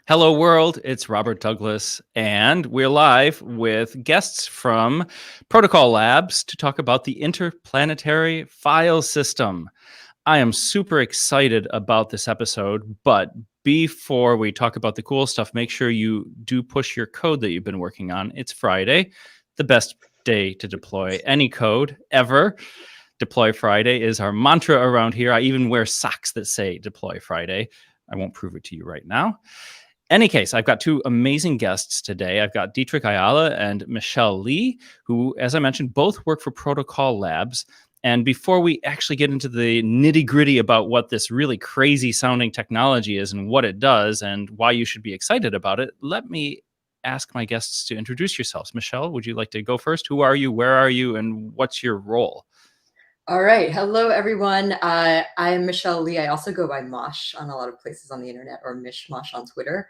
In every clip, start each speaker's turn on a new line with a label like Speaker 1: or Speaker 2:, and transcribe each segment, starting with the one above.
Speaker 1: Hello, world. It's Robert Douglas, and we're live with guests from Protocol Labs to talk about the Interplanetary File System. I am super excited about this episode, but before we talk about the cool stuff, make sure you do push your code that you've been working on. It's Friday, the best day to deploy any code ever. Deploy Friday is our mantra around here. I even wear socks that say Deploy Friday. I won't prove it to you right now. Any case, I've got two amazing guests today. I've got Dietrich Ayala and Michelle Lee, who, as I mentioned, both work for Protocol Labs. And before we actually get into the nitty-gritty about what this really crazy sounding technology is and what it does and why you should be excited about it, let me ask my guests to introduce yourselves. Michelle, would you like to go first? Who are you, where are you, and what's your role?
Speaker 2: All right. Hello, everyone. I'm Michelle Lee. I also go by Mosh on a lot of places on the internet, or Mishmosh on Twitter.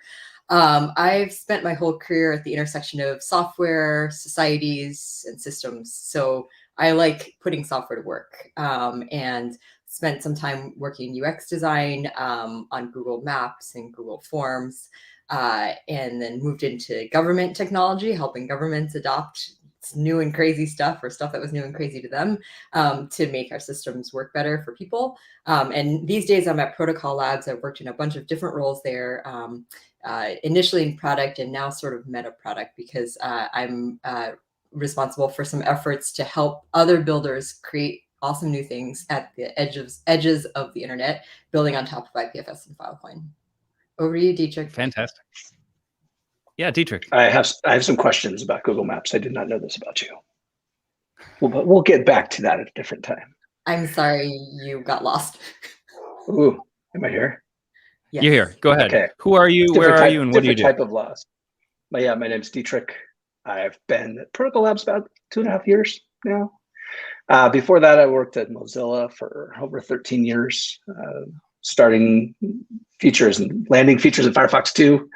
Speaker 2: I've spent my whole career at the intersection of software, societies, and systems. So I like putting software to work, and spent some time working in UX design on Google Maps and Google Forms, and then moved into government technology, helping governments adopt new and crazy stuff, or stuff that was new and crazy to them, to make our systems work better for people. And these days I'm at Protocol Labs. I've worked in a bunch of different roles there, initially in product and now sort of meta product, because I'm responsible for some efforts to help other builders create awesome new things at the edges of the internet, building on top of IPFS and Filecoin. Over to you, Dietrich.
Speaker 1: Fantastic. Yeah, Dietrich.
Speaker 3: I have some questions about Google Maps. I did not know this about you. But we'll get back to that at a different time.
Speaker 2: I'm sorry you got lost.
Speaker 3: Ooh, am I here?
Speaker 2: Yes.
Speaker 1: You're here. Go ahead. Okay. Who are you? Where are you? And what do you do?
Speaker 3: Different type of loss. My name's Dietrich. I've been at Protocol Labs about 2.5 years now. Before that, I worked at Mozilla for over 13 years, starting features and landing features in Firefox 2.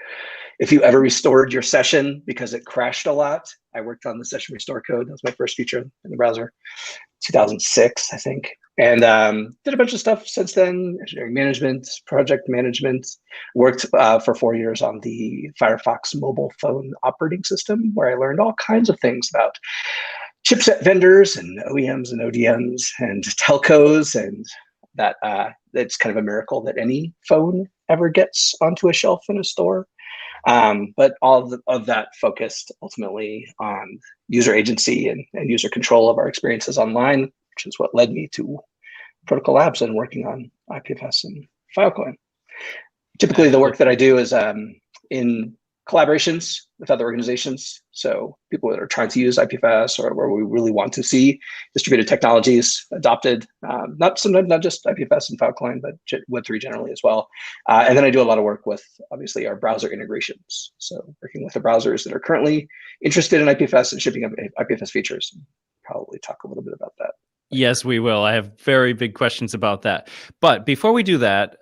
Speaker 3: If you ever restored your session because it crashed a lot, I worked on the session restore code. That was my first feature in the browser, 2006, I think. And did a bunch of stuff since then, engineering management, project management, worked for 4 years on the Firefox mobile phone operating system, where I learned all kinds of things about chipset vendors and OEMs and ODMs and telcos, and that it's kind of a miracle that any phone ever gets onto a shelf in a store. But all of that focused ultimately on user agency and user control of our experiences online, which is what led me to Protocol Labs and working on IPFS and Filecoin. Typically, the work that I do is in collaborations with other organizations. So people that are trying to use IPFS, or where we really want to see distributed technologies adopted, not just IPFS and Filecoin, but Web3 generally as well. And then I do a lot of work with, obviously, our browser integrations. So working with the browsers that are currently interested in IPFS and shipping up IPFS features. Probably talk a little bit about that.
Speaker 1: Yes, we will. I have very big questions about that. But before we do that,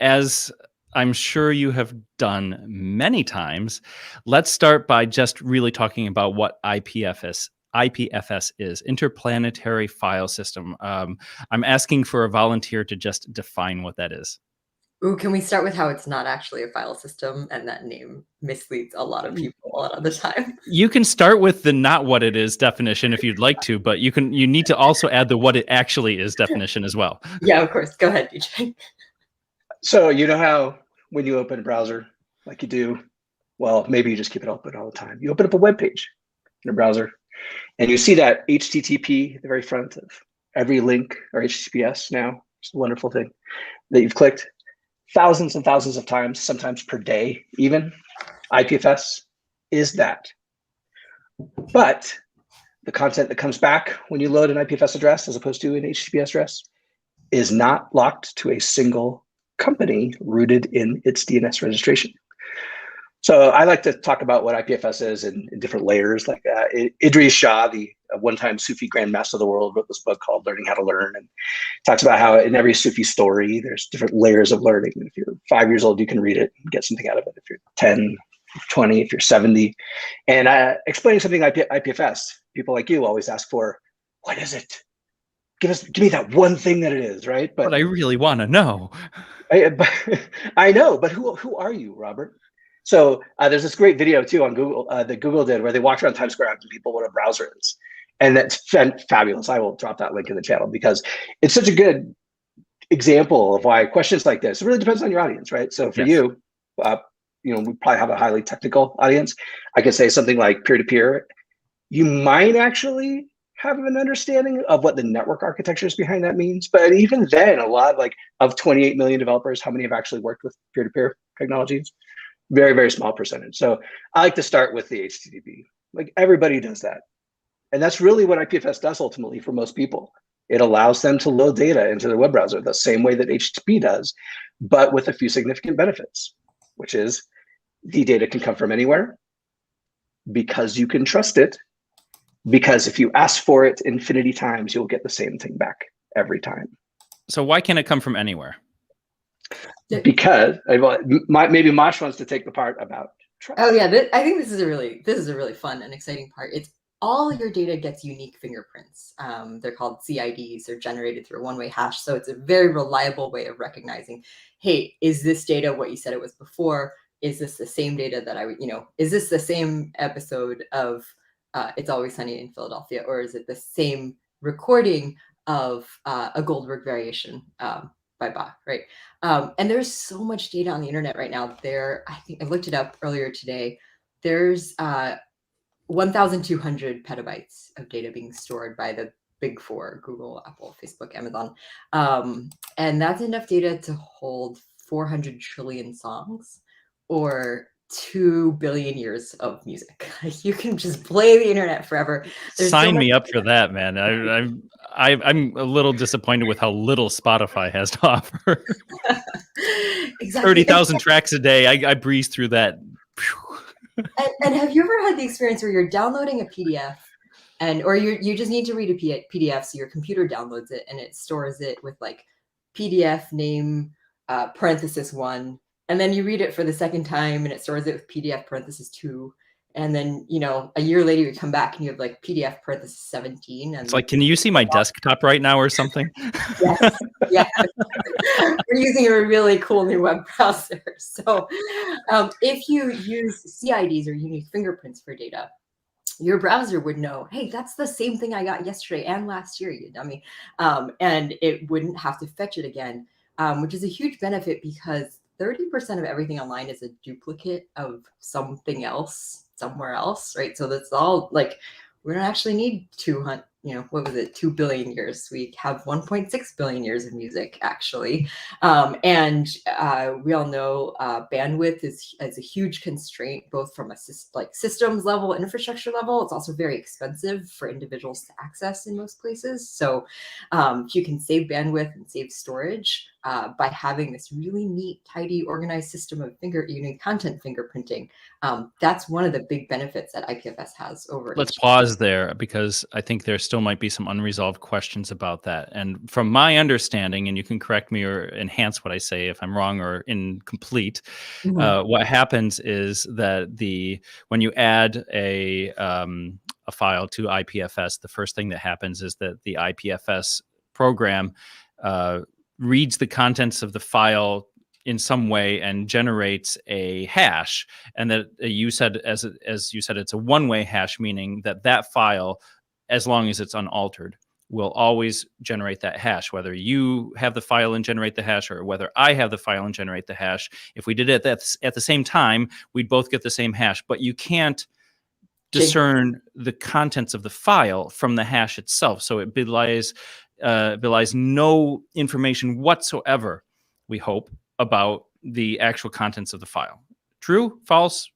Speaker 1: as I'm sure you have done many times, let's start by just really talking about what IPFS is, Interplanetary File System. I'm asking for a volunteer to just define what that is.
Speaker 2: Ooh, can we start with how it's not actually a file system, and that name misleads a lot of people a lot of the time?
Speaker 1: You can start with the not what it is definition if you'd like to, but you need to also add the what it actually is definition as well.
Speaker 2: Yeah, of course. Go ahead, DJ.
Speaker 3: So you know how when you open a browser, like you do, well, maybe you just keep it open all the time. You open up a web page in a browser, and you see that HTTP at the very front of every link, or HTTPS now. It's a wonderful thing that you've clicked thousands and thousands of times, sometimes per day even. IPFS is that. But the content that comes back when you load an IPFS address as opposed to an HTTPS address is not locked to a single company rooted in its DNS registration. So I like to talk about what IPFS is in different layers. Like Idris Shah, the one-time Sufi grandmaster of the world, wrote this book called Learning How to Learn, and talks about how in every Sufi story, there's different layers of learning. If you're 5 years old, you can read it and get something out of it. If you're 10, 20, if you're 70. And explaining something like IPFS, people like you always ask for, what is it? give me that one thing that it is, right?
Speaker 1: But I really want to know.
Speaker 3: I know, but who are you, Robert? So there's this great video too on Google that Google did where they walked around Times Square asking people what a browser is, and that's fabulous. I will drop that link in the channel because it's such a good example of why questions like this. It really depends on your audience, right? So for you, we probably have a highly technical audience. I could say something like peer-to-peer. You might actually have an understanding of what the network architectures behind that means. But even then, a lot of 28 million developers, how many have actually worked with peer-to-peer technologies? Very, very small percentage. So I like to start with the HTTP. Like everybody does that. And that's really what IPFS does ultimately for most people. It allows them to load data into their web browser the same way that HTTP does, but with a few significant benefits, which is the data can come from anywhere because you can trust it. Because if you ask for it infinity times, you'll get the same thing back every time.
Speaker 1: So why can't it come from anywhere?
Speaker 3: Because maybe Mosh wants to take the part about trust.
Speaker 2: Oh yeah, I think this is a really fun and exciting part. It's all your data gets unique fingerprints. They're called CIDs. They're generated through a one-way hash. So it's a very reliable way of recognizing, hey, is this data what you said it was before? Is this the same data that is this the same episode of It's Always Sunny in Philadelphia, or is it the same recording of a Goldberg variation by Bach, right? And there's so much data on the internet right now. I think I looked it up earlier today. There's 1,200 petabytes of data being stored by the big four: Google, Apple, Facebook, Amazon. And that's enough data to hold 400 trillion songs or 2 billion years of music. You can just play the internet forever.
Speaker 1: Sign me up for that, man. I'm a little disappointed with how little Spotify has to offer.
Speaker 2: Exactly.
Speaker 1: 30,000 tracks a day. I breeze through that.
Speaker 2: And have you ever had the experience where you're downloading a PDF or you just need to read a PDF, so your computer downloads it and it stores it with like PDF name parenthesis 1, and then you read it for the second time and it stores it with PDF parenthesis 2, and then a year later you come back and you have like PDF parenthesis 17, and
Speaker 1: it's like, can you see my desktop right now or something?
Speaker 2: Yes. Yeah. We're using a really cool new web browser. So if you use CIDs or unique fingerprints for data, your browser would know, hey, that's the same thing I got yesterday and last year, you dummy. And it wouldn't have to fetch it again, which is a huge benefit because 30% of everything online is a duplicate of something else somewhere else, right? So that's all like, we don't actually need 200, 2 billion years. We have 1.6 billion years of music, actually. And we all know bandwidth is a huge constraint, both from a systems level, infrastructure level. It's also very expensive for individuals to access in most places. So if you can save bandwidth and save storage by having this really neat, tidy, organized system of content fingerprinting, that's one of the big benefits that IPFS has over.
Speaker 1: Let's pause there because I think there still might be some unresolved questions about that. And from my understanding, and you can correct me or enhance what I say if I'm wrong or incomplete, what happens is that when you add a file to IPFS, the first thing that happens is that the IPFS program reads the contents of the file in some way and generates a hash, and that you said, as you said, it's a one-way hash, meaning that file, as long as it's unaltered, will always generate that hash, whether you have the file and generate the hash or whether I have the file and generate the hash. If we did it at the same time, we'd both get the same hash, but you can't discern the contents of the file from the hash itself. So it belies no information whatsoever, we hope, about the actual contents of the file. True? False?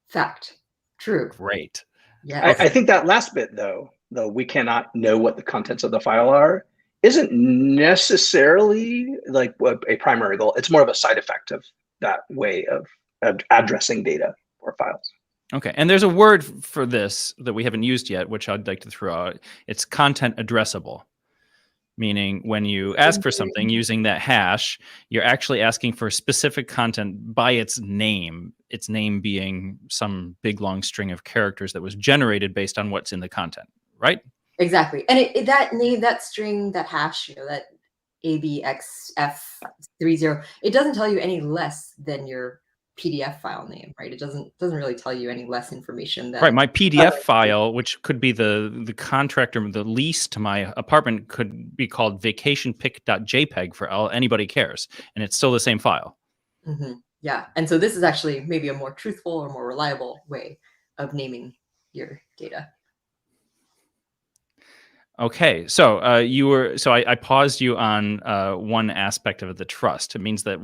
Speaker 2: Fact. True.
Speaker 1: Great.
Speaker 2: Yeah.
Speaker 3: I think that last bit, though we cannot know what the contents of the file are, isn't necessarily like a primary goal. It's more of a side effect of that way of addressing data or files.
Speaker 1: Okay. And there's a word for this that we haven't used yet, which I'd like to throw out. It's content-addressable. Meaning when you ask for something using that hash, you're actually asking for specific content by its name being some big long string of characters that was generated based on what's in the content, right?
Speaker 2: Exactly. And that name, that string, that hash, that ABXF30, it doesn't tell you any less than your PDF file name, right? It doesn't really tell you any less information than
Speaker 1: Right, my PDF file, which could be the contract or the lease to my apartment, could be called vacationpic.jpg for all anybody cares, and it's still the same file.
Speaker 2: Yeah, and so this is actually maybe a more truthful or more reliable way of naming your data.
Speaker 1: Okay, so I paused you on one aspect of the trust. It means that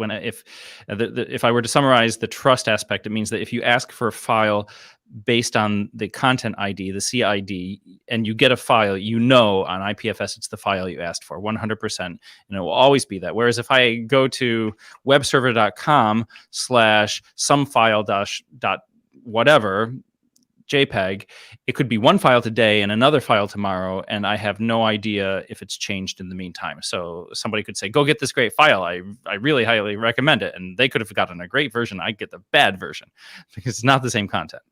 Speaker 1: if I were to summarize the trust aspect, it means that if you ask for a file based on the content ID, the CID, and you get a file, on IPFS it's the file you asked for 100%, and it will always be that. Whereas if I go to webserver.com/somefile.whatever JPEG, it could be one file today and another file tomorrow, and I have no idea if it's changed in the meantime. So somebody could say, go get this great file. I really highly recommend it. And they could have gotten a great version. I'd get the bad version because it's not the same content.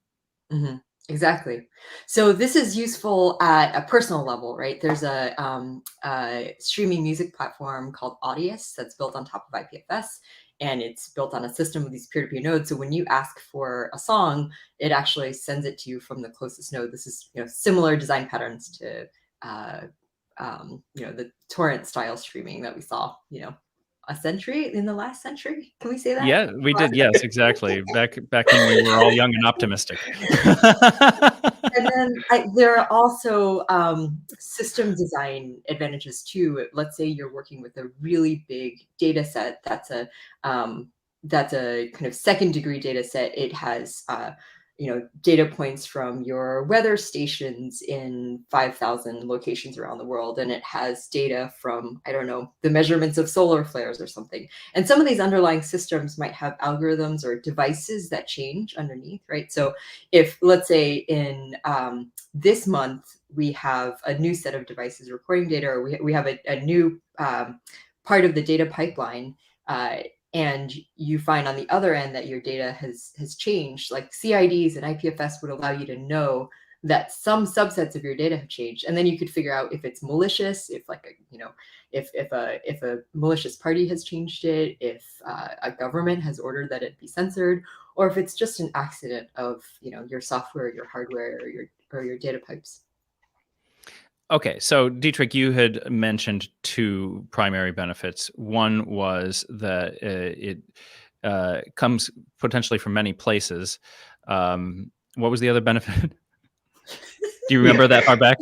Speaker 2: Exactly. So this is useful at a personal level, right? There's a streaming music platform called Audius that's built on top of IPFS, and it's built on a system of these peer-to-peer nodes. So when you ask for a song, it actually sends it to you from the closest node. This is similar design patterns to the torrent style streaming that we saw in the last century. Can we say that?
Speaker 1: Yeah, we did. Yes, exactly. Back when we were all young and optimistic.
Speaker 2: And then there are also system design advantages too. Let's say you're working with a really big data set that's a kind of second degree data set. It has data points from your weather stations in 5,000 locations around the world, and it has data from, I don't know, the measurements of solar flares or something. And some of these underlying systems might have algorithms or devices that change underneath, right? So if, let's say, in this month we have a new set of devices recording data, or we have a new part of the data pipeline, and you find on the other end that your data has changed, like CIDs and IPFS would allow you to know that some subsets of your data have changed, and then you could figure out if it's malicious, if if a malicious party has changed it, if a government has ordered that it be censored, or if it's just an accident of your software, your hardware, or your data pipes.
Speaker 1: Okay, so Dietrich, you had mentioned two primary benefits. One was that it comes potentially from many places. What was the other benefit? Do you remember that far back?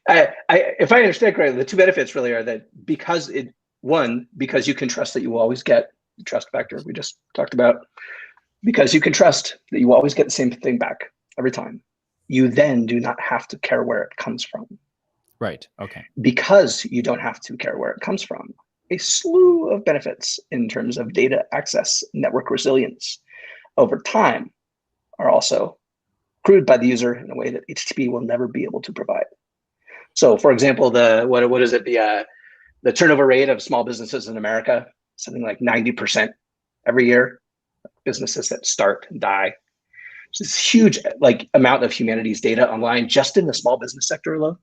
Speaker 3: If I understand correctly, the two benefits really are that because you can trust that you will always get the trust factor we just talked about, because you can trust that you will always get the same thing back every time. You then do not have to care where it comes from.
Speaker 1: Right. Okay.
Speaker 3: Because you don't have to care where it comes from, a slew of benefits in terms of data access, network resilience over time are also accrued by the user in a way that HTTP will never be able to provide. So, for example, the turnover rate of small businesses in America, something like 90% every year, businesses that start and die. This huge amount of humanity's data online just in the small business sector alone,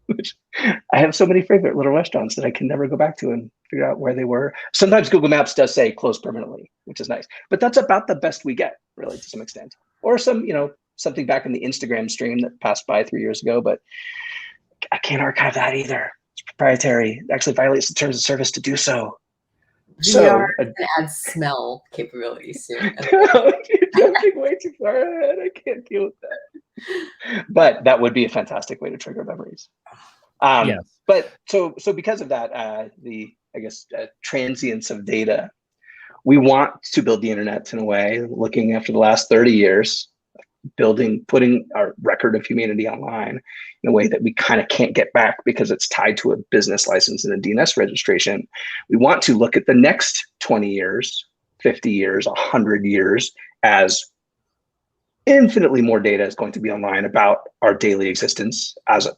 Speaker 3: which I have so many favorite little restaurants that I can never go back to and figure out where they were. Sometimes Google Maps does say close permanently, which is nice, but that's about the best we get, really, to some extent. Or something back in the Instagram stream that passed by 3 years ago, but I can't archive that either. It's proprietary. It actually violates the terms of service to do so.
Speaker 2: VR can add smell capabilities soon.
Speaker 3: You're jumping way too far ahead. I can't deal with that. But that would be a fantastic way to trigger memories.
Speaker 1: Yes.
Speaker 3: But so because of that, the transience of data, we want to build the internet in a way, looking after the last 30 years, putting our record of humanity online in a way that we kind of can't get back because it's tied to a business license and a DNS registration. We want to look at the next 20 years, 50 years, 100 years as infinitely more data is going to be online about our daily existence as a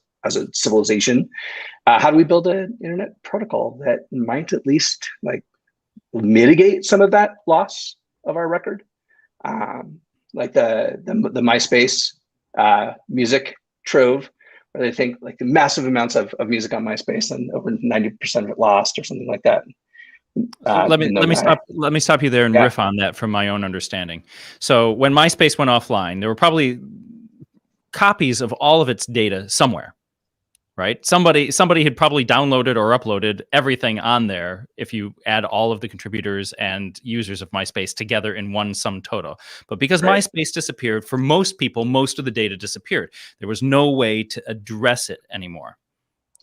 Speaker 3: civilization. How do we build an internet protocol that might at least mitigate some of that loss of our record? Like the MySpace music trove, where they think like the massive amounts of music on MySpace and over 90% of it lost or something like that.
Speaker 1: Let me stop you there and riff on that from my own understanding. So when MySpace went offline, there were probably copies of all of its data somewhere, right? Somebody had probably downloaded or uploaded everything on there if you add all of the contributors and users of MySpace together in one sum total. But because MySpace disappeared, for most people, most of the data disappeared. There was no way to address it anymore,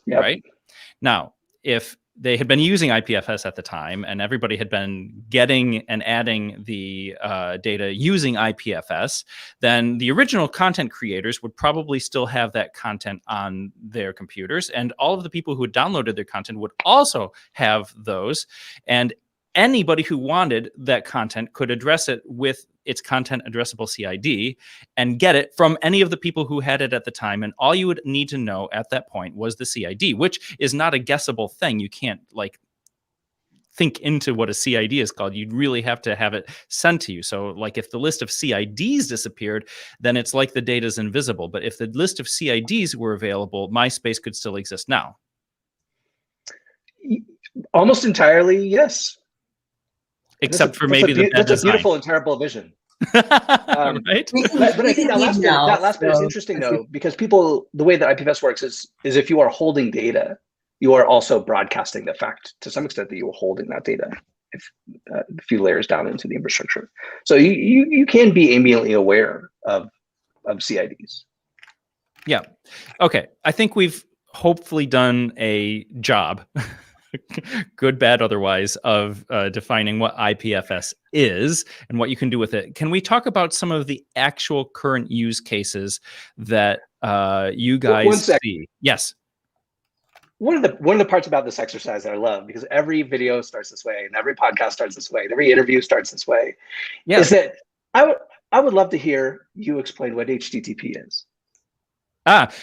Speaker 1: right? Now, if they had been using IPFS at the time and everybody had been getting and adding the data using IPFS, then the original content creators would probably still have that content on their computers. And all of the people who had downloaded their content would also have those. And anybody who wanted that content could address it with its content addressable CID and get it from any of the people who had it at the time. And all you would need to know at that point was the CID, which is not a guessable thing. You can't like think into what a CID is called. You'd really have to have it sent to you. So like if the list of CIDs disappeared, then it's like the data is invisible. But if the list of CIDs were available, MySpace could still exist now.
Speaker 3: Almost entirely, yes.
Speaker 1: Except for maybe the bad design.
Speaker 3: That's a beautiful and terrible vision.
Speaker 1: Right?
Speaker 3: But I think that last bit is interesting though, because the way that IPFS works is if you are holding data, you are also broadcasting the fact to some extent that you are holding that data a few layers down into the infrastructure. So you can be ambiently aware of CIDs. Yeah.
Speaker 1: Okay. I think we've hopefully done a job, good, bad, otherwise, of defining what IPFS is and what you can do with it. Can we talk about some of the actual current use cases that you guys see? Yes.
Speaker 3: One of the parts about this exercise that I love, because every video starts this way and every podcast starts this way and every interview starts this way, is that I would love to hear you explain what HTTP is.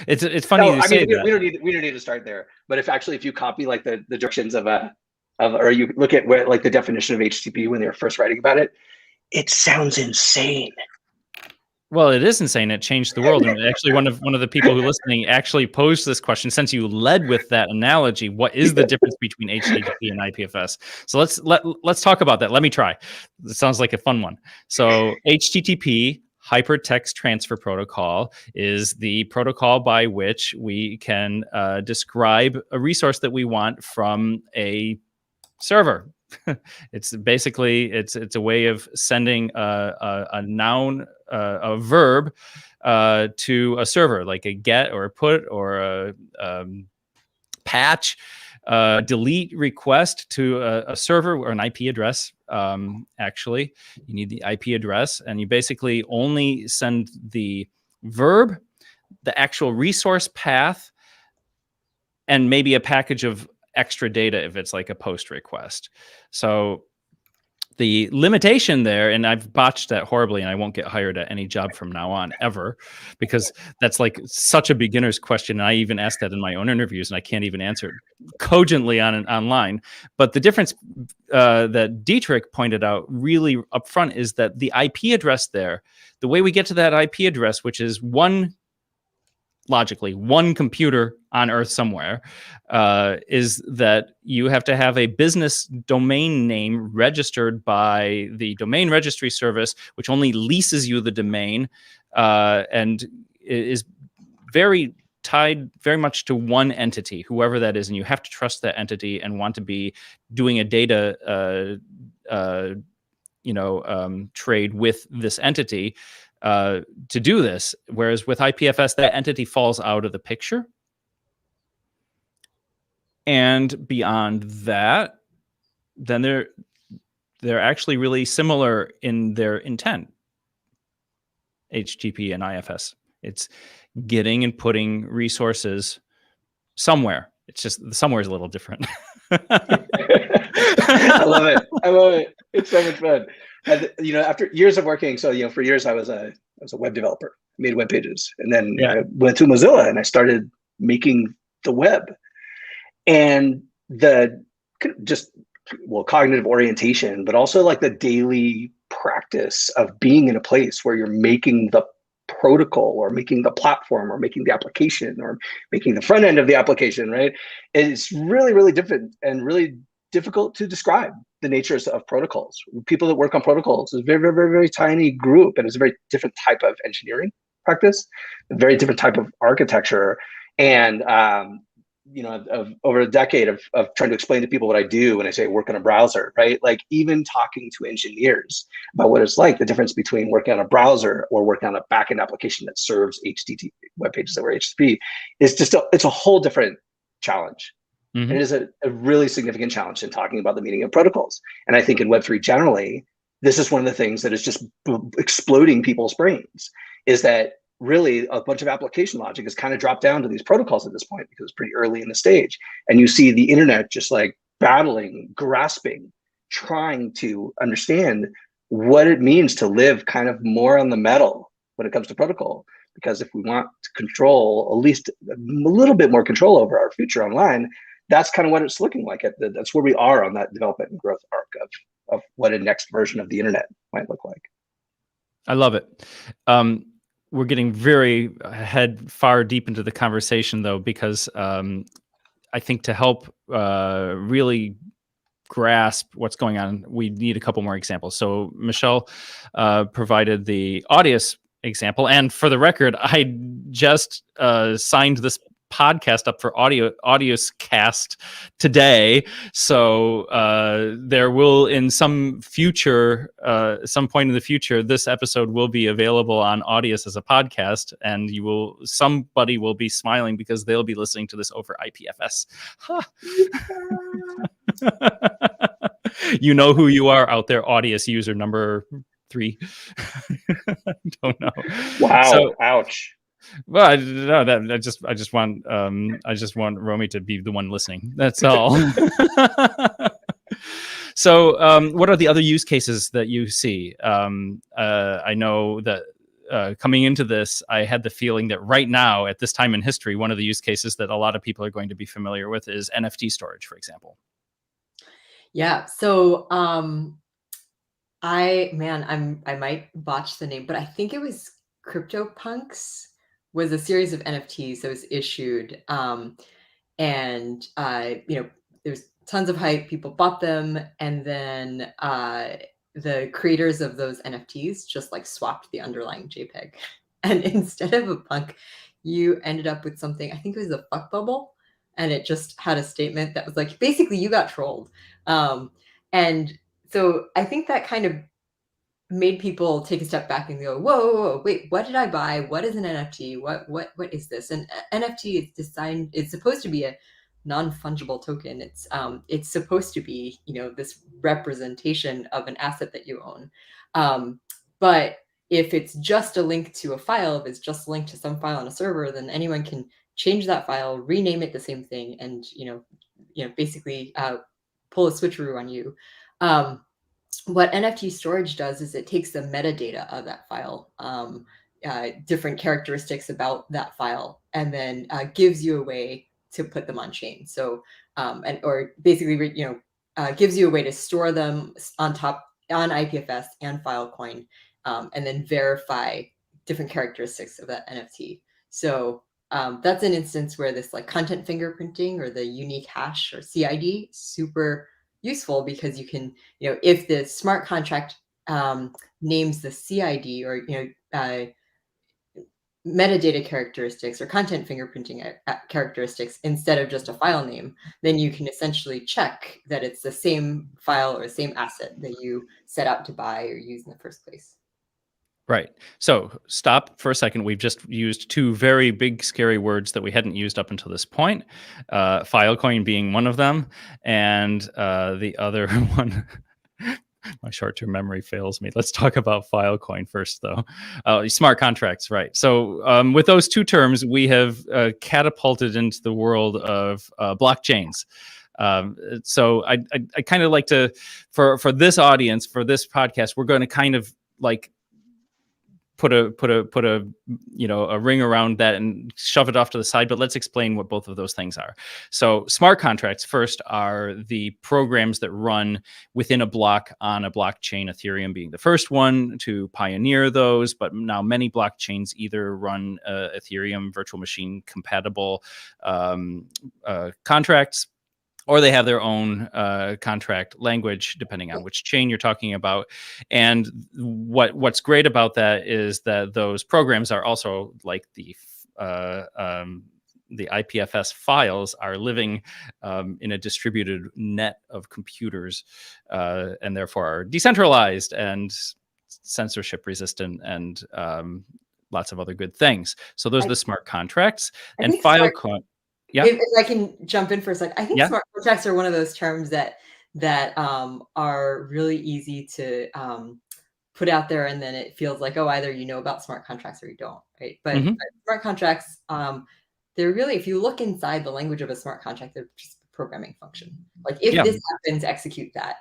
Speaker 1: It's funny you say that.
Speaker 3: We don't need to start there. But if you copy like the directions or you look at where like the definition of HTTP when they were first writing about it, it sounds insane.
Speaker 1: Well, it is insane. It changed the world. And actually, one of the people who are listening actually posed this question. Since you led with that analogy, what is the difference between HTTP and IPFS? So let's talk about that. Let me try. It sounds like a fun one. So HTTP, Hypertext Transfer Protocol, is the protocol by which we can describe a resource that we want from a server. It's basically it's a way of sending a noun, a verb, to a server, like a get or a put or a patch, delete request to a server or an IP address. Actually, you need the IP address, and you basically only send the verb, the actual resource path, and maybe a package of extra data if it's like a post request. So the limitation there, and I've botched that horribly, and I won't get hired at any job from now on ever, because that's like such a beginner's question. And I even asked that in my own interviews, and I can't even answer it cogently online. But the difference that Dietrich pointed out really upfront is that the IP address there, the way we get to that IP address, which is logically one computer on Earth somewhere, is that you have to have a business domain name registered by the domain registry service, which only leases you the domain, and is very tied very much to one entity, whoever that is, and you have to trust that entity and want to be doing a data trade with this entity to do this. Whereas with IPFS, that entity falls out of the picture. And beyond that, then they're actually really similar in their intent, HTTP and IFS. It's getting and putting resources somewhere. It's just somewhere is a little different.
Speaker 3: I love it. It's so much fun. And, after years of working, so for years I was a web developer, made web pages, and then I went to Mozilla and I started making the web. And the cognitive orientation, but also like the daily practice of being in a place where you're making the protocol or making the platform or making the application or making the front end of the application, right? It's really, really different and really difficult to describe the natures of protocols. People that work on protocols is a very, very, very, very tiny group, and it's a very different type of engineering practice, a very different type of architecture. And over a decade of trying to explain to people what I do when I say work on a browser, right? Like even talking to engineers about what it's like, the difference between working on a browser or working on a backend application that serves HTTP web pages that were HTTP is just it's a whole different challenge.
Speaker 1: Mm-hmm.
Speaker 3: And it is a really significant challenge in talking about the meaning of protocols. And I think in Web3 generally, this is one of the things that is just exploding people's brains, is that really a bunch of application logic has kind of dropped down to these protocols at this point because it's pretty early in the stage. And you see the internet just like battling, grasping, trying to understand what it means to live kind of more on the metal when it comes to protocol. Because if we want to control, at least a little bit more control over our future online, that's kind of what it's looking like. That's where we are on that development and growth arc of what a next version of the internet might look like.
Speaker 1: I love it. We're getting very far deep into the conversation, though, because I think to help really grasp what's going on, we need a couple more examples. So Michelle provided the Audius example, and for the record, I just signed this podcast up for Audius Cast today, so there will in some point in the future, this episode will be available on Audius as a podcast, and somebody will be smiling because they'll be listening to this over IPFS. You know who you are out there, Audius user number 3. Don't know.
Speaker 3: Wow. So, ouch.
Speaker 1: Well, I just want Romy to be the one listening. That's all. So, what are the other use cases that you see? I know that coming into this, I had the feeling that right now, at this time in history, one of the use cases that a lot of people are going to be familiar with is NFT storage, for example.
Speaker 2: Yeah. So, I might botch the name, but I think it was CryptoPunks was a series of NFTs that was issued. And there's tons of hype, people bought them, and then the creators of those NFTs just like swapped the underlying JPEG. And instead of a punk, you ended up with something, I think it was a fuck bubble, and it just had a statement that was like, basically you got trolled. And so I think that kind of made people take a step back and go, whoa, wait, what did I buy? What is an NFT? What is this? And NFT is it's supposed to be a non-fungible token. It's supposed to be, this representation of an asset that you own. But if it's just a link to a file, if it's just linked to some file on a server, then anyone can change that file, rename it the same thing, and basically pull a switcheroo on you. What NFT storage does is it takes the metadata of that file, different characteristics about that file, and then gives you a way to put them on chain. So, or basically, gives you a way to store them on IPFS and Filecoin, and then verify different characteristics of that NFT. So that's an instance where this like content fingerprinting or the unique hash or CID super useful, because you can, if the smart contract names the CID or metadata characteristics or content fingerprinting characteristics instead of just a file name, then you can essentially check that it's the same file or the same asset that you set out to buy or use in the first place.
Speaker 1: Right. So stop for a second. We've just used two very big, scary words that we hadn't used up until this point. Filecoin being one of them, and the other one, my short-term memory fails me. Let's talk about Filecoin first, though. Smart contracts, right. So with those two terms, we have catapulted into the world of blockchains. So I kind of like to, for this audience, for this podcast, we're going to kind of like put a a ring around that and shove it off to the side, but let's explain what both of those things are. So smart contracts first are the programs that run within a block on a blockchain, Ethereum being the first one to pioneer those, but now many blockchains either run Ethereum virtual machine compatible contracts, or they have their own contract language, depending on which chain you're talking about. And what's great about that is that those programs are also like the IPFS files are living in a distributed net of computers, and therefore are decentralized and censorship resistant and lots of other good things. So those are the smart contracts. And Filecoin. Yeah.
Speaker 2: If I can jump in for a sec, I think smart contracts are one of those terms that are really easy to put out there, and then it feels like, oh, either you know about smart contracts or you don't, right? But smart contracts, they're really, if you look inside the language of a smart contract, they're just a programming function. Like if this happens, execute that.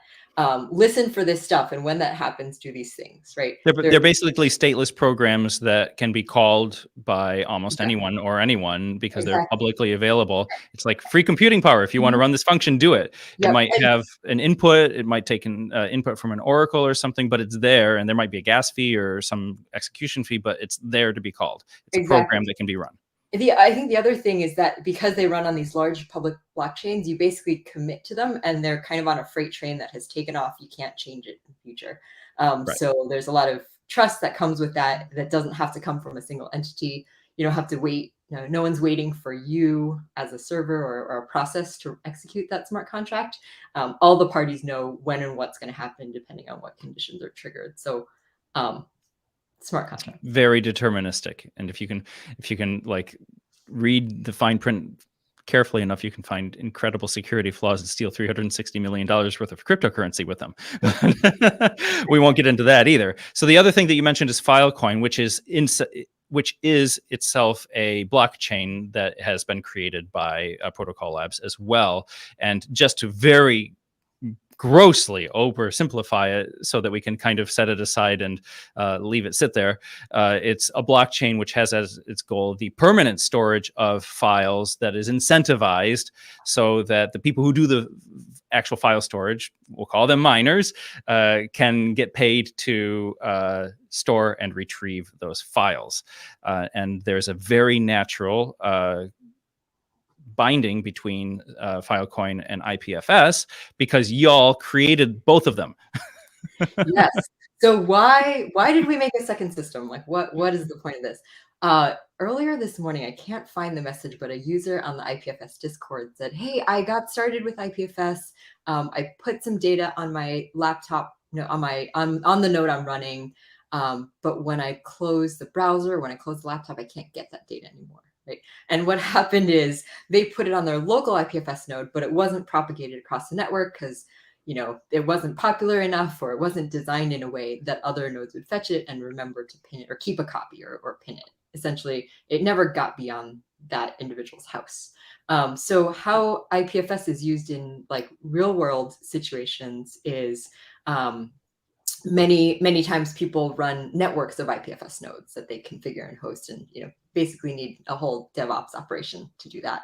Speaker 2: Listen for this stuff, and when that happens, do these things, right?
Speaker 1: They're basically stateless programs that can be called by almost anyone or anyone because they're publicly available. It's like free computing power. If you want to run this function, do it. It might have an input. It might take an input from an oracle or something, but it's there, and there might be a gas fee or some execution fee, but it's there to be called. It's a program that can be run.
Speaker 2: I think the other thing is that because they run on these large public blockchains, you basically commit to them, and they're kind of on a freight train that has taken off. You can't change it in the future. So there's a lot of trust that comes with that doesn't have to come from a single entity. You don't have to wait. No one's waiting for you as a server or a process to execute that smart contract. All the parties know when and what's going to happen depending on what conditions are triggered. So smart contract.
Speaker 1: Very deterministic. And if you can like read the fine print carefully enough, you can find incredible security flaws and steal $360 million worth of cryptocurrency with them. We won't get into that either. So the other thing that you mentioned is Filecoin, which is itself a blockchain that has been created by Protocol Labs as well. And just to very grossly oversimplify it so that we can kind of set it aside and leave it sit there. It's a blockchain which has as its goal the permanent storage of files that is incentivized so that the people who do the actual file storage, we'll call them miners, can get paid to store and retrieve those files. And there's a very natural binding between Filecoin and IPFS because y'all created both of them.
Speaker 2: Yes. So why did we make a second system? Like what is the point of this? Earlier this morning, I can't find the message, but a user on the IPFS Discord said, "Hey, I got started with IPFS. I put some data on my laptop, on the node I'm running. But when I close the browser, when I close the laptop, I can't get that data anymore." Right. And what happened is they put it on their local IPFS node, but it wasn't propagated across the network because, it wasn't popular enough, or it wasn't designed in a way that other nodes would fetch it and remember to pin it or keep a copy or pin it. Essentially, it never got beyond that individual's house. So how IPFS is used in like real world situations is many times people run networks of IPFS nodes that they configure and host, and basically need a whole DevOps operation to do that.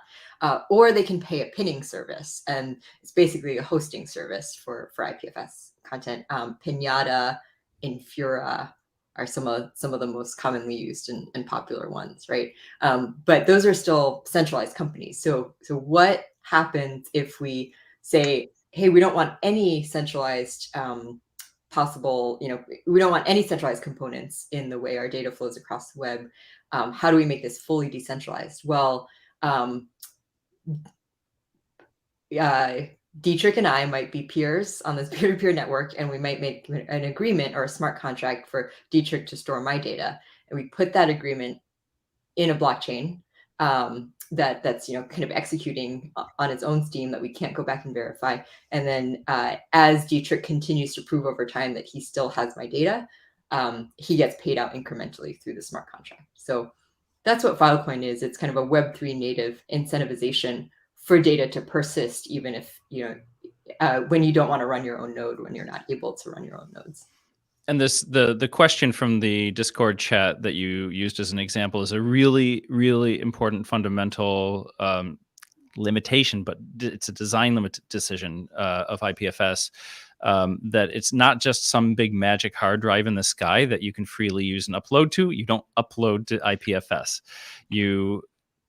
Speaker 2: Or they can pay a pinning service, and it's basically a hosting service for IPFS content. Pinata, Infura are some of the most commonly used and popular ones, right? But those are still centralized companies. So what happens if we say, hey, we don't want any centralized possible, we don't want any centralized components in the way our data flows across the web. How do we make this fully decentralized? Well, Dietrich and I might be peers on this peer-to-peer network, and we might make an agreement or a smart contract for Dietrich to store my data. And we put that agreement in a blockchain that's kind of executing on its own steam that we can't go back and verify. And then as Dietrich continues to prove over time that he still has my data, he gets paid out incrementally through the smart contract. So that's what Filecoin is. It's kind of a Web3 native incentivization for data to persist, even if when you don't want to run your own node, when you're not able to run your own nodes.
Speaker 1: And the question from the Discord chat that you used as an example is a really, really important fundamental limitation, but it's a design decision of IPFS, that it's not just some big magic hard drive in the sky that you can freely use and upload to. You don't upload to IPFS. You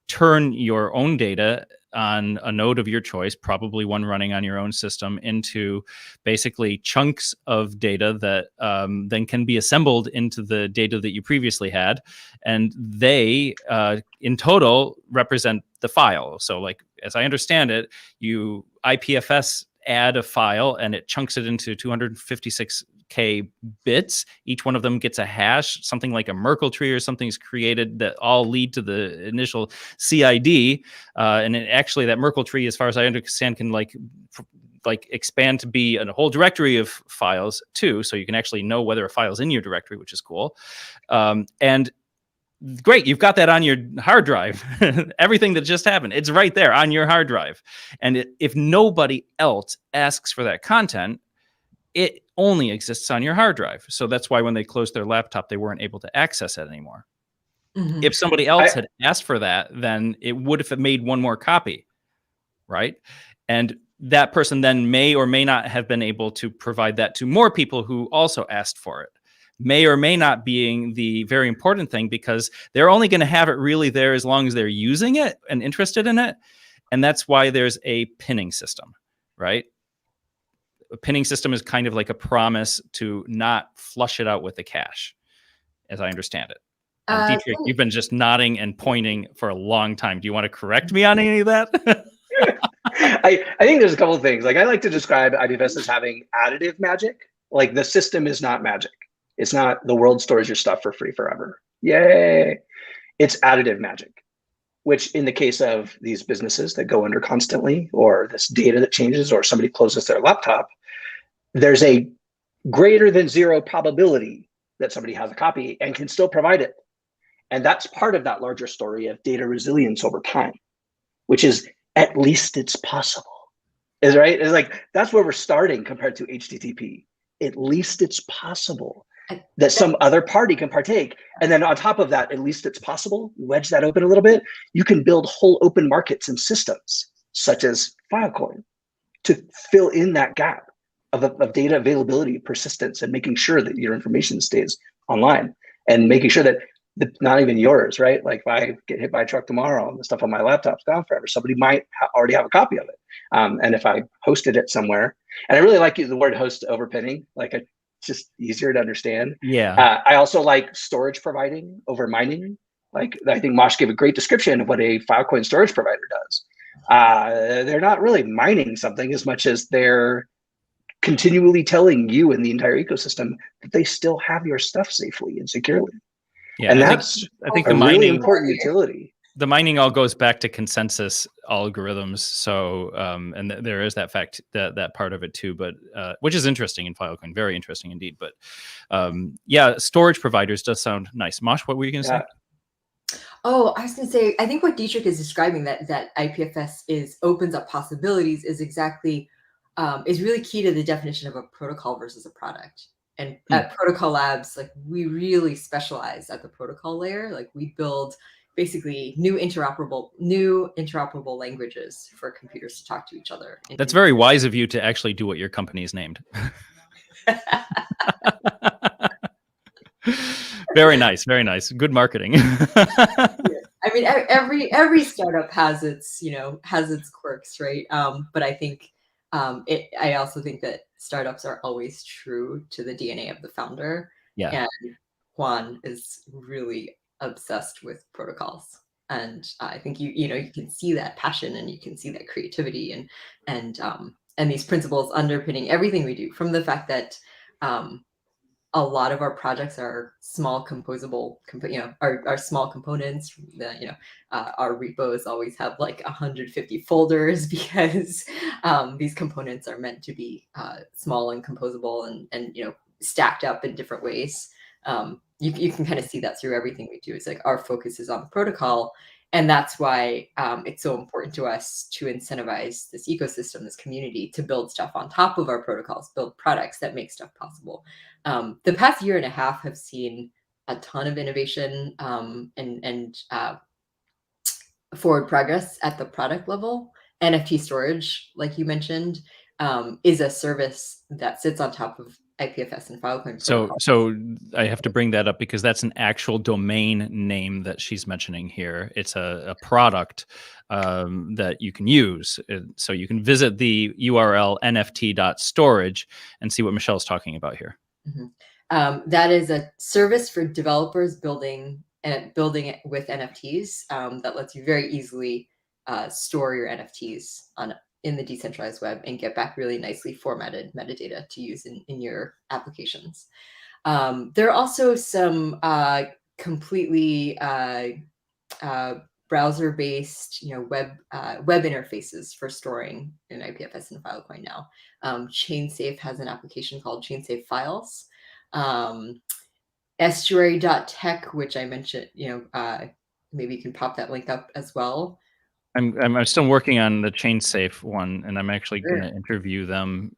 Speaker 1: turn your own data on a node of your choice, probably one running on your own system, into basically chunks of data that then can be assembled into the data that you previously had. And they, in total, represent the file. So like, as I understand it, you IPFS add a file and it chunks it into 256K bits. Each one of them gets a hash, something like a Merkle tree or something is created that all lead to the initial CID. And actually that Merkle tree, as far as I understand, can like expand to be a whole directory of files too. So you can actually know whether a file is in your directory, which is cool. And great, you've got that on your hard drive. Everything that just happened, it's right there on your hard drive. And if nobody else asks for that content, it only exists on your hard drive. So that's why when they closed their laptop, they weren't able to access it anymore.
Speaker 2: Mhm.
Speaker 1: If somebody else had asked for that, then it would have made one more copy, right? And that person then may or may not have been able to provide that to more people who also asked for it. May or may not being the very important thing, because they're only going to have it really there as long as they're using it and interested in it. And that's why there's a pinning system, right? A pinning system is kind of like a promise to not flush it out with the cache, as I understand it. And Dietrich, you've been just nodding and pointing for a long time. Do you want to correct me on any of that?
Speaker 3: I think there's a couple of things. Like, I like to describe IPFS as having additive magic. Like, the system is not magic. It's not the world stores your stuff for free forever. Yay. It's additive magic, which in the case of these businesses that go under constantly, or this data that changes, or somebody closes their laptop, there's a greater than zero probability that somebody has a copy and can still provide it. And that's part of that larger story of data resilience over time, which is at least it's possible. Is right? It's like, that's where we're starting compared to HTTP. At least it's possible that some other party can partake. And then on top of that, at least it's possible, wedge that open a little bit, you can build whole open markets and systems, such as Filecoin, to fill in that gap of data availability, persistence, and making sure that your information stays online, and making sure that not even yours, right? Like, if I get hit by a truck tomorrow and the stuff on my laptop's gone forever, somebody might already have a copy of it. And if I hosted it somewhere, and I really like the word host over pinning, like, it's just easier to understand.
Speaker 1: Yeah.
Speaker 3: I also like storage providing over mining. Like, I think Mosh gave a great description of what a Filecoin storage provider does. They're not really mining something as much as they're continually telling you and the entire ecosystem that they still have your stuff safely and securely.
Speaker 1: Yeah,
Speaker 3: And
Speaker 1: I think
Speaker 3: a
Speaker 1: the
Speaker 3: really
Speaker 1: mining,
Speaker 3: important utility.
Speaker 1: the mining all goes back to consensus algorithms. So, and there is that fact, that part of it too, but which is interesting in Filecoin, very interesting indeed. But yeah, storage providers does sound nice. Mosh, what were you going to say?
Speaker 2: Oh, I was going to say, I think what Dietrich is describing, that IPFS opens up possibilities, is exactly is really key to the definition of a protocol versus a product. And at Protocol Labs, like, we really specialize at the protocol layer. Like, we build basically new interoperable languages for computers to talk to each other.
Speaker 1: That's very wise of you to actually do what your company is named. Very nice, very nice. Good marketing.
Speaker 2: I mean, every startup has its quirks, right? But I think I also think that startups are always true to the DNA of the founder.
Speaker 1: Yeah.
Speaker 2: And Juan is really obsessed with protocols. And I think you can see that passion, and you can see that creativity, and these principles underpinning everything we do, from the fact that a lot of our projects are small composable, are small components. Our repos always have like 150 folders, because these components are meant to be small and composable, and stacked up in different ways. You can kind of see that through everything we do. It's like, our focus is on the protocol, And that's why it's so important to us to incentivize this ecosystem, this community, to build stuff on top of our protocols, build products that make stuff possible. The past year and a half have seen a ton of innovation and forward progress at the product level. NFT storage, like you mentioned, is a service that sits on top of IPFS and Filecoin protocols.
Speaker 1: So I have to bring that up because that's an actual domain name that she's mentioning here. It's a product that you can use. So you can visit the URL nft.storage and see what Michelle's talking about here.
Speaker 2: That is a service for developers building it with NFTs that lets you very easily store your NFTs in the decentralized web and get back really nicely formatted metadata to use in your applications. There are also some completely browser-based, web interfaces for storing in IPFS and Filecoin now. ChainSafe has an application called ChainSafe Files. Estuary.tech, which I mentioned, maybe you can pop that link up as well.
Speaker 1: I'm still working on the ChainSafe one, and I'm actually going to interview them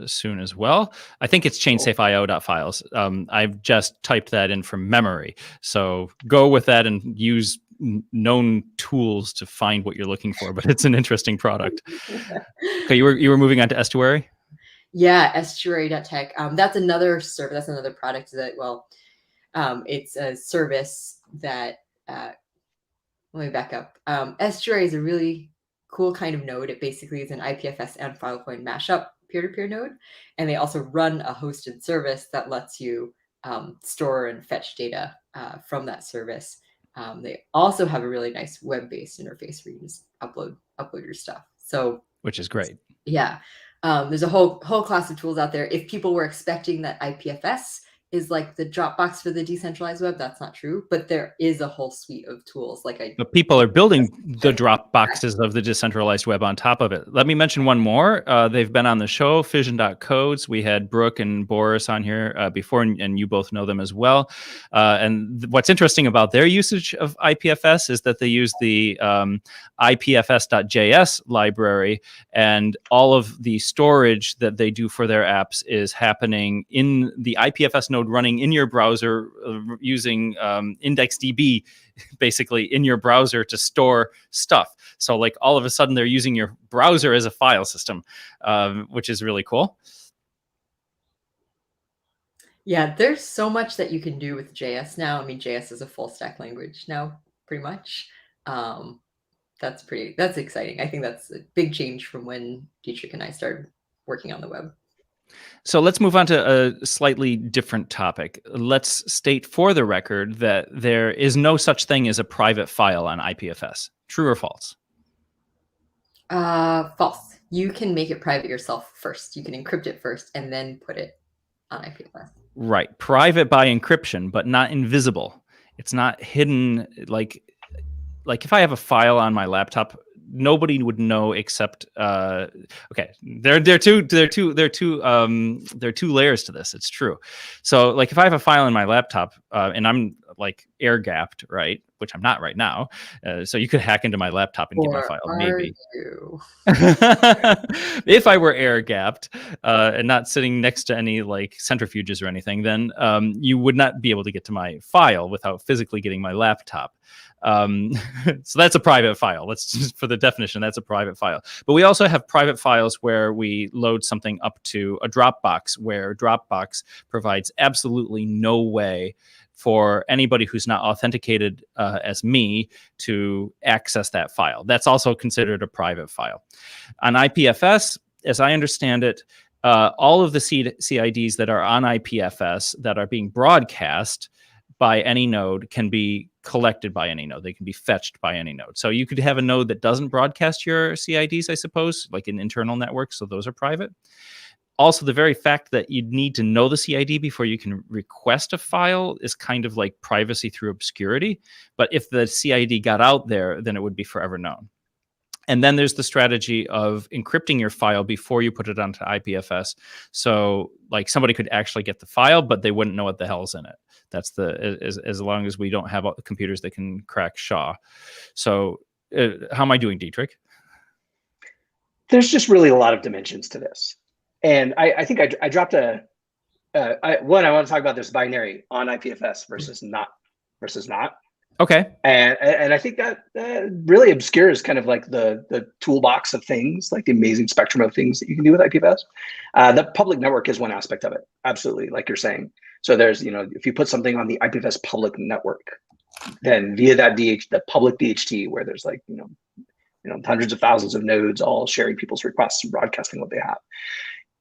Speaker 1: soon as well. I think it's chainsafeio.files. I've just typed that in from memory. So go with that and use known tools to find what you're looking for, but it's an interesting product. Okay, you were moving on to Estuary?
Speaker 2: Yeah, estuary.tech. That's another service. That's another product that, it's a service that, let me back up. Estuary is a really cool kind of node. It basically is an IPFS and Filecoin mashup peer-to-peer node. And they also run a hosted service that lets you store and fetch data from that service. They also have a really nice web-based interface where you just upload your stuff. So,
Speaker 1: which is great.
Speaker 2: Yeah. There's a whole class of tools out there. If people were expecting that IPFS is like the Dropbox for the decentralized web, that's not true. But there is a whole suite of tools.
Speaker 1: But people are building the Dropboxes of the decentralized web on top of it. Let me mention one more. They've been on the show, Fission.codes. We had Brooke and Boris on here before, and you both know them as well. And what's interesting about their usage of IPFS is that they use the IPFS.js library, and all of the storage that they do for their apps is happening in the IPFS node running in your browser using IndexedDB basically in your browser to store stuff. So like all of a sudden they're using your browser as a file system, which is really cool.
Speaker 2: Yeah, there's so much that you can do with JS now. I mean, JS is a full stack language now, pretty much. That's exciting. I think that's a big change from when Dietrich and I started working on the web.
Speaker 1: So let's move on to a slightly different topic. Let's state for the record that there is no such thing as a private file on IPFS. True or false?
Speaker 2: False. You can make it private yourself first. You can encrypt it first and then put it on IPFS.
Speaker 1: Right. Private by encryption, but not invisible. It's not hidden. Like if I have a file on my laptop, nobody would know except okay. There are two layers to this. It's true. So like if I have a file in my laptop and I'm like air gapped, right? Which I'm not right now. So you could hack into my laptop and get my file. Maybe. If I were air gapped and not sitting next to any like centrifuges or anything, then you would not be able to get to my file without physically getting my laptop. So that's a private file. Let's just, for the definition, that's a private file. But we also have private files where we load something up to a Dropbox, where Dropbox provides absolutely no way for anybody who's not authenticated as me to access that file. That's also considered a private file. On IPFS, as I understand it, all of the CIDs that are on IPFS that are being broadcast by any node can be collected by any node. They can be fetched by any node. So you could have a node that doesn't broadcast your CIDs, I suppose, like an internal network. So those are private. Also, the very fact that you need to know the CID before you can request a file is kind of like privacy through obscurity. But if the CID got out there, then it would be forever known. And then there's the strategy of encrypting your file before you put it onto IPFS. So like somebody could actually get the file, but they wouldn't know what the hell's in it. That's as long as we don't have computers that can crack SHA. So how am I doing, Dietrich?
Speaker 3: There's just really a lot of dimensions to this. And I think I dropped I want to talk about this binary on IPFS versus not.
Speaker 1: Okay.
Speaker 3: And I think that really obscures kind of like the toolbox of things, like the amazing spectrum of things that you can do with IPFS. The public network is one aspect of it, absolutely, like you're saying. So there's, if you put something on the IPFS public network, then via that the public DHT, where there's like, hundreds of thousands of nodes all sharing people's requests and broadcasting what they have,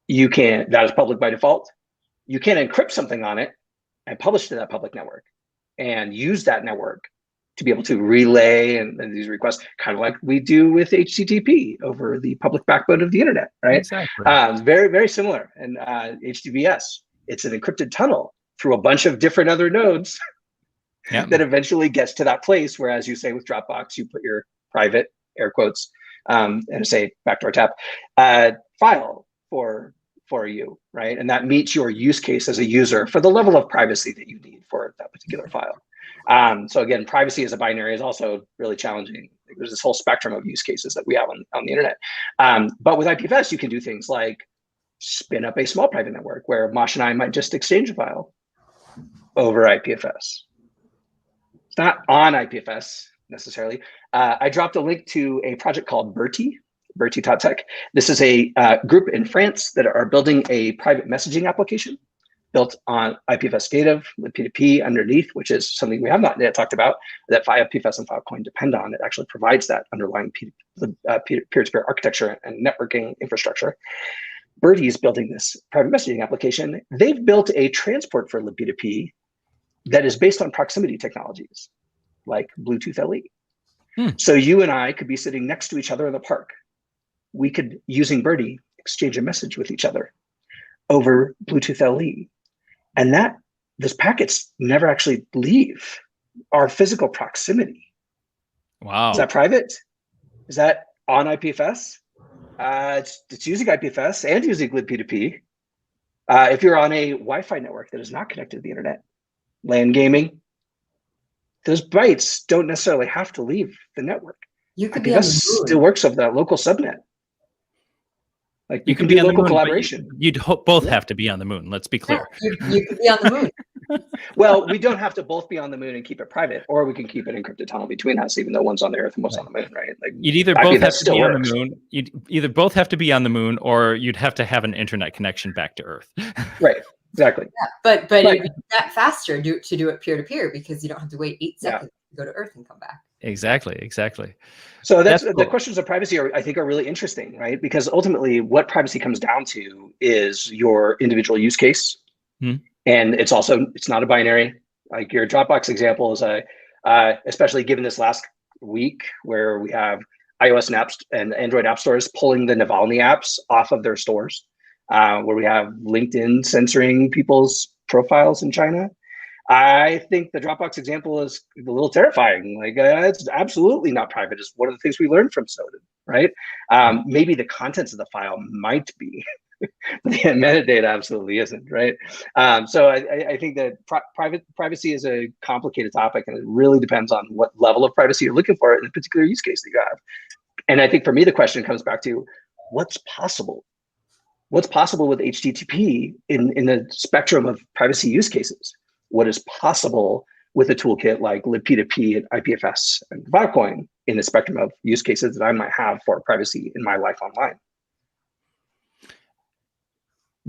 Speaker 3: that is public by default. You can encrypt something on it and publish to that public network and use that network to be able to relay and these requests, kind of like we do with HTTP over the public backbone of the internet, right?
Speaker 1: Exactly.
Speaker 3: Very, very similar. And HTTPS, it's an encrypted tunnel through a bunch of different other nodes that eventually gets to that place where, as you say with Dropbox, you put your private, air quotes, and say backdoor tap file for you, right? And that meets your use case as a user for the level of privacy that you need for that particular file. So again, privacy as a binary is also really challenging. There's this whole spectrum of use cases that we have on the internet. But with IPFS, you can do things like spin up a small private network where Mosh and I might just exchange a file over IPFS. It's not on IPFS necessarily. I dropped a link to a project called Bertie.tech. This is a group in France that are building a private messaging application built on IPFS native with P2P underneath, which is something we have not yet talked about, that IPFS and Filecoin depend on. It actually provides that underlying peer-to-peer architecture and networking infrastructure. Bertie is building this private messaging application. They've built a transport for libp2p that is based on proximity technologies like Bluetooth LE. So you and I could be sitting next to each other in the park. We could, using Bertie, exchange a message with each other over Bluetooth LE. And those packets never actually leave our physical proximity.
Speaker 1: Wow.
Speaker 3: Is that private? Is that on IPFS? It's using IPFS and using libp2p. If you're on a Wi-Fi network that is not connected to the internet, LAN gaming, those bytes don't necessarily have to leave the network.
Speaker 2: You could be on the moon.
Speaker 3: Still works over that local subnet. Like you can do local collaboration.
Speaker 1: You'd both have to be on the moon. Let's be clear.
Speaker 2: Yeah, you could be on the moon.
Speaker 3: Well, we don't have to both be on the moon and keep it private, or we can keep an encrypted tunnel between us, even though one's on the Earth and one's on the moon, right? Like
Speaker 1: you'd either both have to be on the moon. You'd either both have to be on the moon, or you'd have to have an internet connection back to Earth.
Speaker 3: Right. Exactly.
Speaker 2: Yeah, but it'd be that faster to do it peer-to-peer because you don't have to wait 8 seconds to go to Earth and come back.
Speaker 1: Exactly.
Speaker 3: So that's the questions of privacy I think are really interesting, right? Because ultimately what privacy comes down to is your individual use case. And it's not a binary. Like your Dropbox example is especially given this last week where we have iOS and Android app stores pulling the Navalny apps off of their stores, where we have LinkedIn censoring people's profiles in China. I think the Dropbox example is a little terrifying. Like it's absolutely not private. It's one of the things we learned from Snowden, right? Maybe the contents of the file might be, but the metadata absolutely isn't, right? So I think that privacy is a complicated topic, and it really depends on what level of privacy you're looking for in a particular use case that you have. And I think for me, the question comes back to what's possible? What's possible with HTTP in the spectrum of privacy use cases? What is possible with a toolkit like libp2p and IPFS and Filecoin in the spectrum of use cases that I might have for privacy in my life online?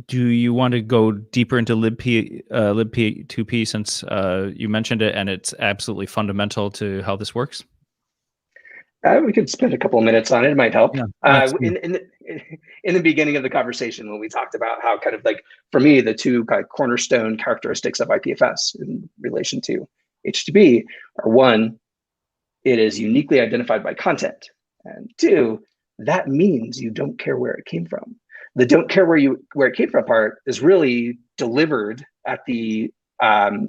Speaker 1: Do you want to go deeper into libp2p since you mentioned it and it's absolutely fundamental to how this works?
Speaker 3: We could spend a couple of minutes on it. It might help.
Speaker 1: Yeah,
Speaker 3: in the beginning of the conversation, when we talked about how kind of like, for me, the two kind of cornerstone characteristics of IPFS in relation to HTTP are, one, it is uniquely identified by content. And two, that means you don't care where it came from. The don't care where it came from part is really delivered at the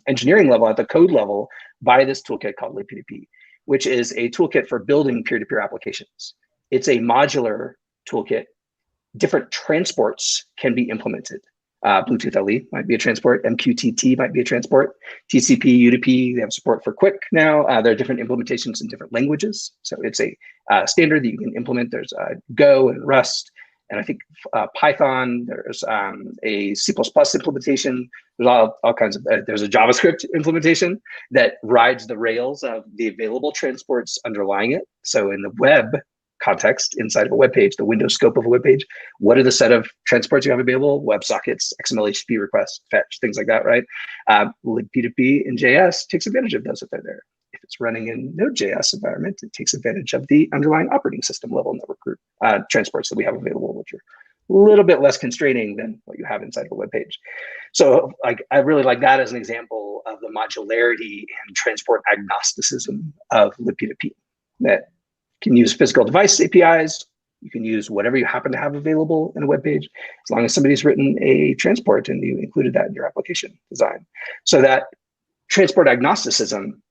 Speaker 3: engineering level, at the code level, by this toolkit called libp2p, which is a toolkit for building peer-to-peer applications. it's a modular toolkit. Different transports can be implemented. Bluetooth LE might be a transport. MQTT might be a transport. TCP, UDP, they have support for QUIC now. There are different implementations in different languages. So it's a standard that you can implement. There's Go and Rust, and I think Python. There's a C++ implementation. There's all kinds of, there's a JavaScript implementation that rides the rails of the available transports underlying it. So in the web context inside of a web page, the window scope of a web page, what are the set of transports you have available? WebSockets, XML HTTP requests, fetch, things like that, right? libp2p in JS takes advantage of those if they're there. If it's running in Node.js environment, it takes advantage of the underlying operating system level network group transports that we have available, which are a little bit less constraining than what you have inside of a web page. So I really like that as an example of the modularity and transport agnosticism of libp2p, that can use physical device APIs. You can use whatever you happen to have available in a web page, as long as somebody's written a transport and you included that in your application design. So that transport agnosticism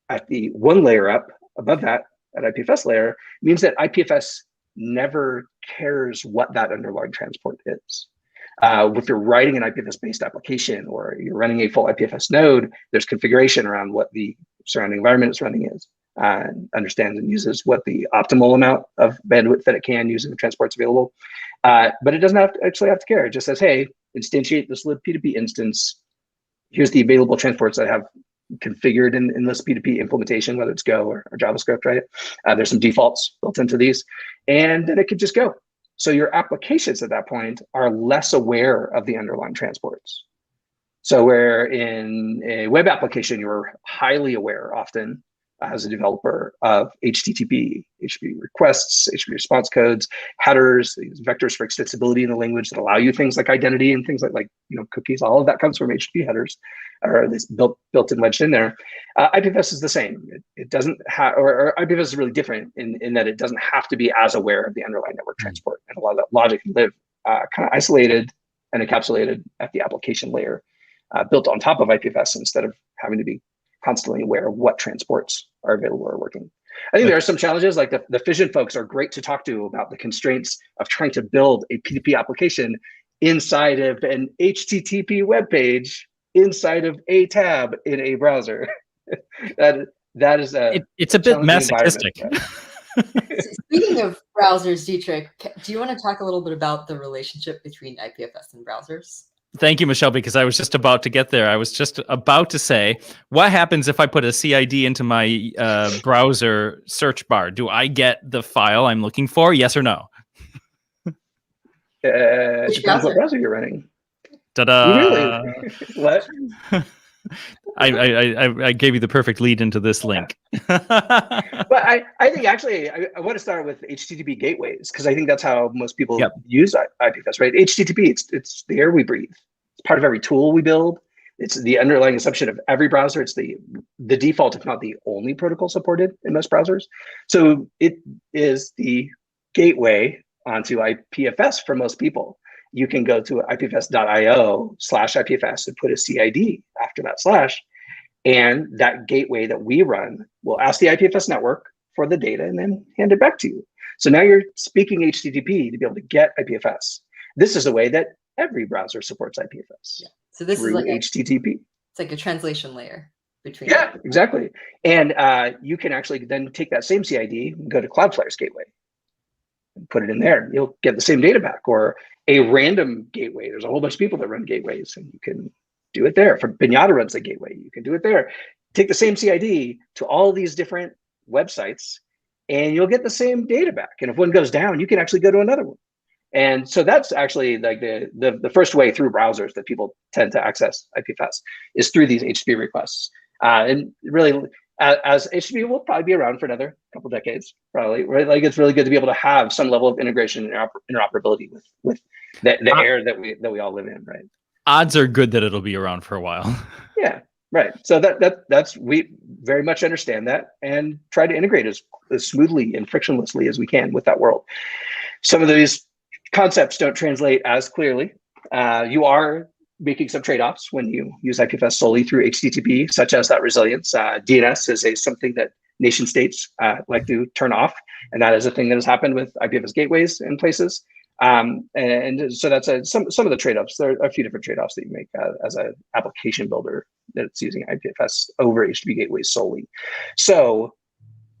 Speaker 3: at the one layer up above that, at IPFS layer, means that IPFS never cares what that underlying transport is. If you're writing an IPFS-based application or you're running a full IPFS node, there's configuration around what the surrounding environment it's running is. Understands and uses what the optimal amount of bandwidth that it can using the transports available. But it doesn't actually have to care. It just says, hey, instantiate this libp2p instance. Here's the available transports that I have configured in this P2P implementation, whether it's Go or JavaScript, right? There's some defaults built into these, and then it could just go. So your applications at that point are less aware of the underlying transports. So where in a web application, you're highly aware often as a developer of HTTP requests, HTTP response codes, headers, these vectors for extensibility in the language that allow you things like identity and things like cookies. All of that comes from HTTP headers, or this built and wedged in there. IPFS is the same. It doesn't have, or IPFS is really different in that it doesn't have to be as aware of the underlying network transport, and a lot of that logic can live kind of isolated and encapsulated at the application layer, built on top of IPFS instead of having to be constantly aware of what transports are available or working. I think there are some challenges, like the Fission folks are great to talk to about the constraints of trying to build a P2P application inside of an HTTP web page, inside of a tab in a browser. that is
Speaker 1: it's a bit masochistic.
Speaker 2: Speaking of browsers, Dietrich, do you want to talk a little bit about the relationship between IPFS and browsers?
Speaker 1: Thank you, Michelle, because I was just about to get there. I was just about to say, what happens if I put a CID into my browser search bar? Do I get the file I'm looking for? Yes or no?
Speaker 3: Depends what browser you're running.
Speaker 1: Ta-da!
Speaker 3: Really? What?
Speaker 1: I gave you the perfect lead into this link.
Speaker 3: But I think actually I want to start with HTTP gateways, because I think that's how most people use IPFS, right? HTTP, it's the air we breathe. It's part of every tool we build. It's the underlying assumption of every browser. It's the default, if not the only protocol supported in most browsers. So it is the gateway onto IPFS for most people. You can go to ipfs.io/IPFS and put a CID after that slash, and that gateway that we run will ask the IPFS network for the data and then hand it back to you. So now you're speaking HTTP to be able to get IPFS. This is a way that every browser supports IPFS.
Speaker 2: Yeah. So this is like
Speaker 3: HTTP.
Speaker 2: It's like a translation layer between.
Speaker 3: Yeah, exactly. And you can actually then take that same CID and go to Cloudflare's gateway and put it in there. You'll get the same data back, or a random gateway. There's a whole bunch of people that run gateways, and you can do it there. For Pinata runs a gateway, you can do it there. Take the same CID to all these different websites, and you'll get the same data back. And if one goes down, you can actually go to another one. And so that's actually like the first way through browsers that people tend to access IPFS is through these HTTP requests. And really, as HTTP will probably be around for another couple decades, probably, right? Like, it's really good to be able to have some level of integration and interoperability with the air that we all live in, right?
Speaker 1: Odds are good that it'll be around for a while.
Speaker 3: Yeah, right. So that's we very much understand that and try to integrate as smoothly and frictionlessly as we can with that world. Some of these concepts don't translate as clearly. You are making some trade-offs when you use IPFS solely through HTTP, such as that resilience. DNS is something that nation states like to turn off And that is a thing that has happened with IPFS gateways in places. And so that's some of the trade-offs. There are a few different trade-offs that you make as an application builder that's using IPFS over HTTP gateways solely. So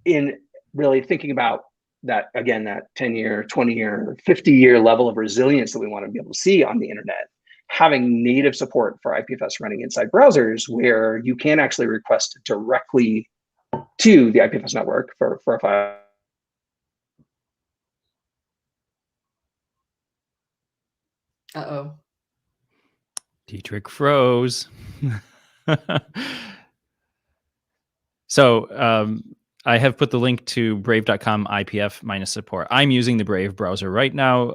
Speaker 3: in really thinking about that, again, that 10-year, 20-year, 50-year level of resilience that we want to be able to see on the internet, having native support for IPFS running inside browsers where you can actually request directly to the IPFS network for a file.
Speaker 2: Uh-oh.
Speaker 1: Dietrich froze. So I have put the link to brave.com IPF-support. I'm using the Brave browser right now.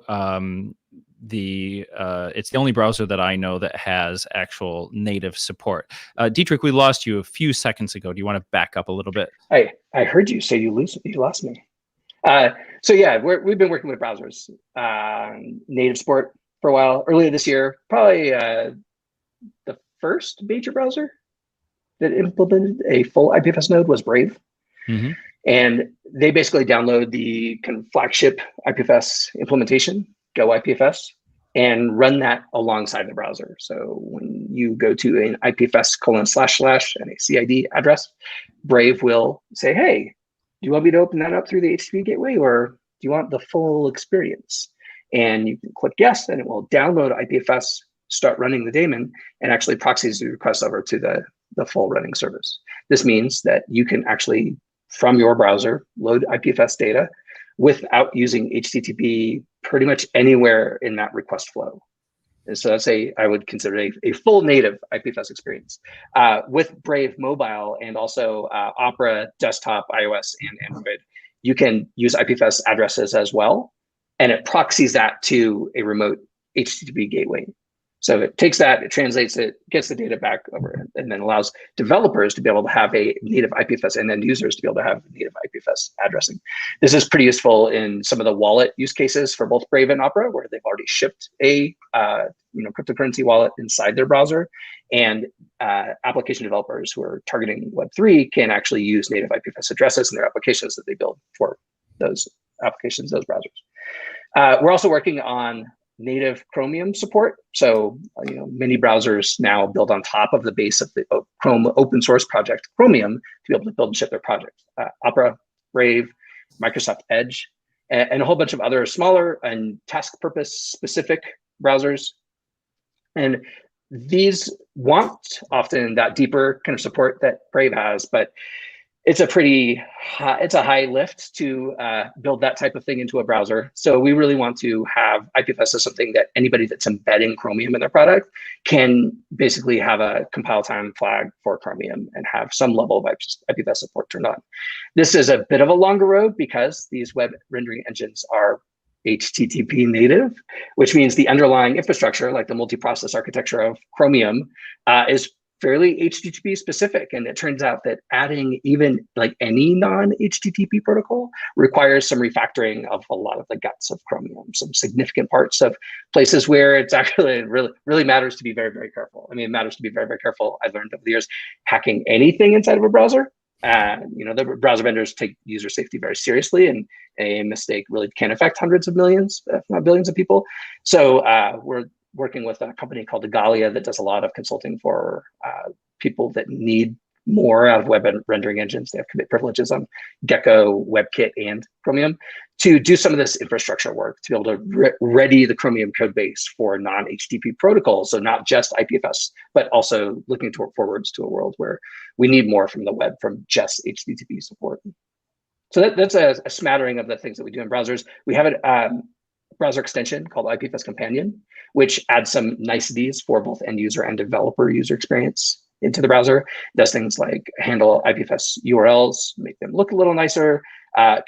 Speaker 1: It's the only browser that I know that has actual native support. Dietrich, we lost you a few seconds ago. Do you want to back up a little bit?
Speaker 3: I heard you say you lost me. So yeah, we've been working with browsers, native support for a while. Earlier this year, probably the first major browser that implemented a full IPFS node was Brave.
Speaker 1: Mm-hmm.
Speaker 3: And they basically download the kind of flagship IPFS implementation, Go IPFS, and run that alongside the browser. So when you go to an IPFS:// and a CID address, Brave will say, hey, do you want me to open that up through the HTTP gateway, or do you want the full experience? And you can click yes, and it will download IPFS, start running the daemon, and actually proxies the request over to the full running service. This means that you can actually, from your browser, load IPFS data without using HTTP pretty much anywhere in that request flow. And so I would consider a full native IPFS experience. With Brave Mobile and also Opera, desktop, iOS, and Android, you can use IPFS addresses as well, and it proxies that to a remote HTTP gateway. So it takes that, it translates it, gets the data back over, and then allows developers to be able to have a native IPFS and end users to be able to have native IPFS addressing. This is pretty useful in some of the wallet use cases for both Brave and Opera, where they've already shipped a cryptocurrency wallet inside their browser, and application developers who are targeting Web3 can actually use native IPFS addresses in their applications that they build for those applications, those browsers. We're also working on native Chromium support. So, many browsers now build on top of the base of the Chrome open source project Chromium to be able to build and ship their projects. Opera, Brave, Microsoft Edge, and a whole bunch of other smaller and task purpose specific browsers. And these want often that deeper kind of support that Brave has, but it's a high lift to build that type of thing into a browser. So we really want to have IPFS as something that anybody that's embedding Chromium in their product can basically have a compile time flag for Chromium and have some level of IPFS support turned on. This is a bit of a longer road because these web rendering engines are HTTP native, which means the underlying infrastructure, like the multi-process architecture of Chromium, is fairly HTTP specific. And it turns out that adding even like any non-HTTP protocol requires some refactoring of a lot of the guts of Chromium, some significant parts of places where it's actually really matters to be very, very careful. I mean, it matters to be very, very careful. I've learned over the years, hacking anything inside of a browser, the browser vendors take user safety very seriously, and a mistake really can affect hundreds of millions, if not billions of people. So we're working with a company called Ayala that does a lot of consulting for people that need more out of web rendering engines. They have commit privileges on Gecko, WebKit, and Chromium to do some of this infrastructure work to be able to ready the Chromium code base for non-HTTP protocols. So not just IPFS, but also looking forwards to a world where we need more from the web from just HTTP support. So that's a smattering of the things that we do in browsers. We have a browser extension called IPFS Companion, which adds some niceties for both end user and developer user experience into the browser. It does things like handle IPFS URLs, make them look a little nicer,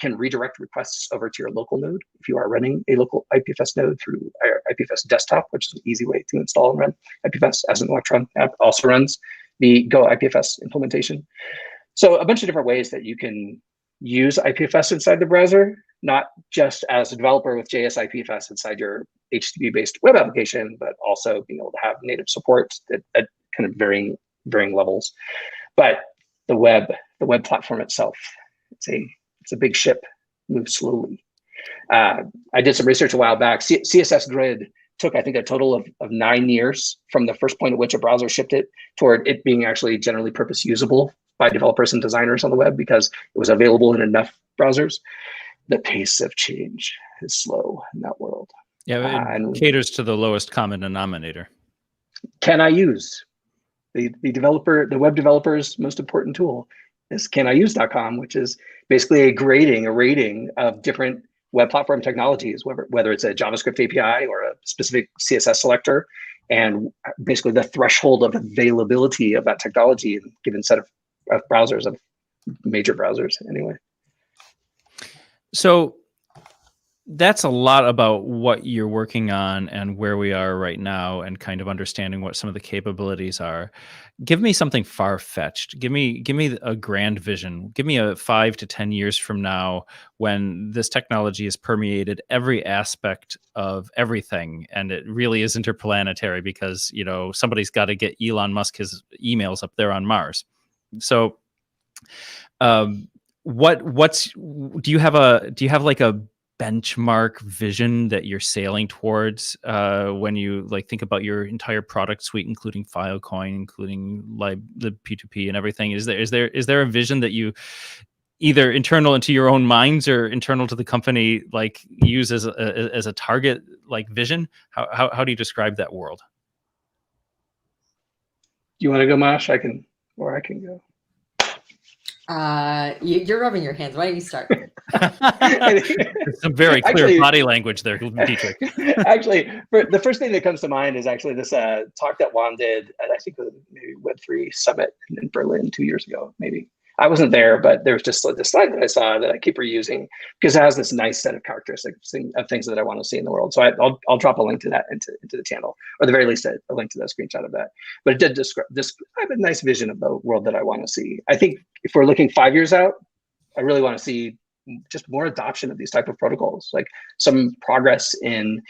Speaker 3: can redirect requests over to your local node if you are running a local IPFS node through IPFS Desktop, which is an easy way to install and run IPFS as an Electron app. Also runs the Go IPFS implementation. So a bunch of different ways that you can use IPFS inside the browser, not just as a developer with JS IPFS inside your HTTP-based web application, but also being able to have native support at kind of varying levels. But the web platform itself, it's a big ship. move slowly. I did some research a while back. CSS Grid took, I think, a total of 9 years from the first point at which a browser shipped it toward it being actually generally purpose usable by developers and designers on the web because it was available in enough browsers. The pace of change is slow in that world.
Speaker 1: Yeah, it caters to the lowest common denominator.
Speaker 3: Can I use? The web developer's most important tool is caniuse.com, which is basically a rating of different web platform technologies, whether it's a JavaScript API or a specific CSS selector, and basically the threshold of availability of that technology in a given set of browsers, of major browsers anyway.
Speaker 1: So that's a lot about what you're working on and where we are right now and kind of understanding what some of the capabilities are. Give me something far-fetched. Give me a grand vision. Give me a 5 to 10 years from now when this technology has permeated every aspect of everything and it really is interplanetary because, somebody's got to get Elon Musk his emails up there on Mars. So do you have like a benchmark vision that you're sailing towards when you think about your entire product suite, including Filecoin, including the P2P and everything? Is there a vision that you either internal into your own minds or internal to the company use as a target vision? How do you describe that world?
Speaker 3: You want to go, Mosh? I can go.
Speaker 2: You're rubbing your hands. Why don't you start?
Speaker 1: Some very clear body language there, Dietrich.
Speaker 3: Actually, the first thing that comes to mind is actually this talk that Juan did at, I think, maybe Web3 Summit in Berlin 2 years ago, maybe. I wasn't there, but there was just this slide that I saw that I keep reusing because it has this nice set of characteristics of things that I want to see in the world. So I'll drop a link to that into the channel, or at the very least a link to that screenshot of that. But it did describe a nice vision of the world that I want to see. I think if we're looking 5 years out, I really want to see just more adoption of these type of protocols, like some progress in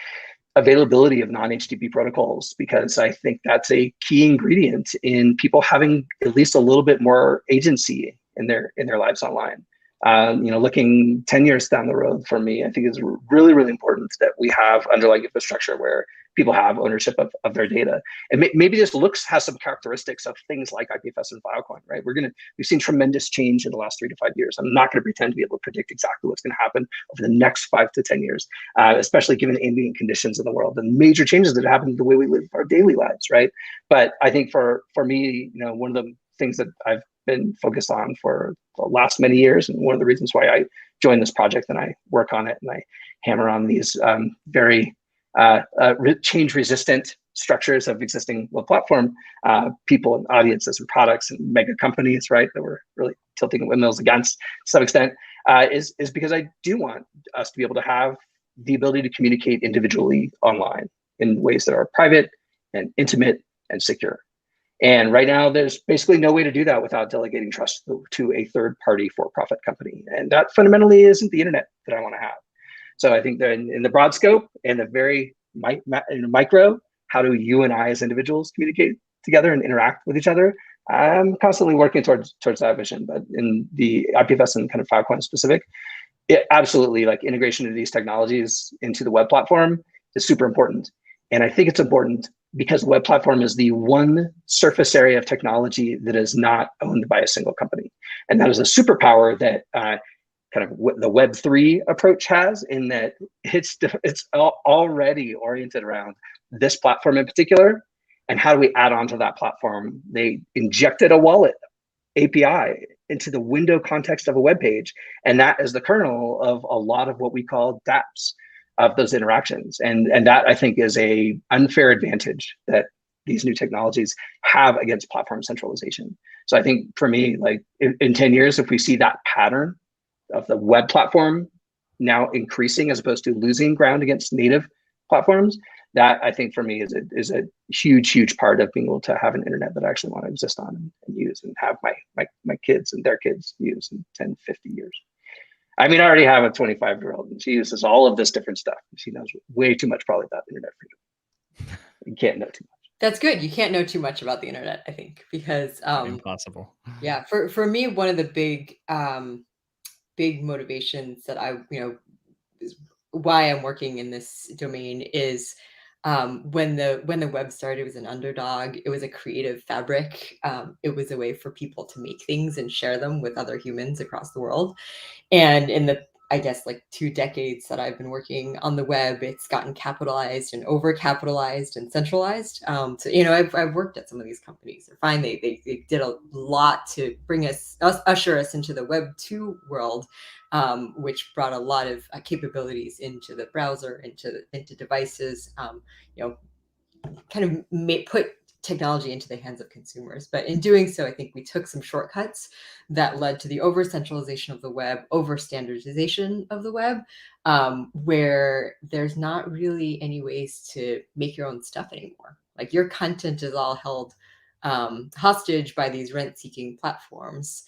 Speaker 3: availability of non-HTTP protocols, because I think that's a key ingredient in people having at least a little bit more agency in their lives online. Looking 10 years down the road for me, I think it's really, really important that we have underlying infrastructure where people have ownership of their data. And maybe this has some characteristics of things like IPFS and Filecoin, right? We've seen tremendous change in the last 3 to 5 years. I'm not going to pretend to be able to predict exactly what's going to happen over the next 5 to 10 years, especially given the ambient conditions in the world and major changes that happen to the way we live our daily lives, right? But I think for me, one of the things that I've been focused on for the last many years, and one of the reasons why I joined this project and I work on it and I hammer on these very change-resistant structures of existing web platform people and audiences and products and mega companies, right, that we're really tilting windmills against to some extent, is because I do want us to be able to have the ability to communicate individually online in ways that are private and intimate and secure. And right now, there's basically no way to do that without delegating trust to a third-party for-profit company. And that fundamentally isn't the internet that I want to have. So I think that in the broad scope and the very micro, how do you and I as individuals communicate together and interact with each other? I'm constantly working towards that vision. But in the IPFS and kind of Filecoin specific, it absolutely, integration of these technologies into the web platform is super important. And I think it's important because the web platform is the one surface area of technology that is not owned by a single company. And that is a superpower that kind of what the Web3 approach has, in that it's already oriented around this platform in particular. And how do we add on to that platform? They injected a wallet API into the window context of a web page. And that is the kernel of a lot of what we call dApps of those interactions. And that, I think, is a unfair advantage that these new technologies have against platform centralization. So I think for me, in 10 years, if we see that pattern of the web platform now increasing as opposed to losing ground against native platforms, that, I think, for me is a huge part of being able to have an internet that I actually want to exist on and use and have my kids and their kids use in 10, 50 years. I mean, I already have a 25-year-old and she uses all of this different stuff. She knows way too much probably about internet freedom. You can't know too much.
Speaker 2: That's good. You can't know too much about the internet, I think, because
Speaker 1: impossible.
Speaker 2: Yeah, for me, one of the big big motivations that I, why I'm working in this domain is when the web started, it was an underdog. It was a creative fabric. It was a way for people to make things and share them with other humans across the world. And in the, I guess, like 2 decades that I've been working on the web, it's gotten capitalized and over-capitalized and centralized. So, I've worked at some of these companies. They're fine. They did a lot to bring usher us into the Web 2 world, which brought a lot of capabilities into the browser, into devices, kind of put technology into the hands of consumers. But in doing so, I think we took some shortcuts that led to the over centralization of the web, over standardization of the web, where there's not really any ways to make your own stuff anymore. Like your content is all held hostage by these rent-seeking platforms,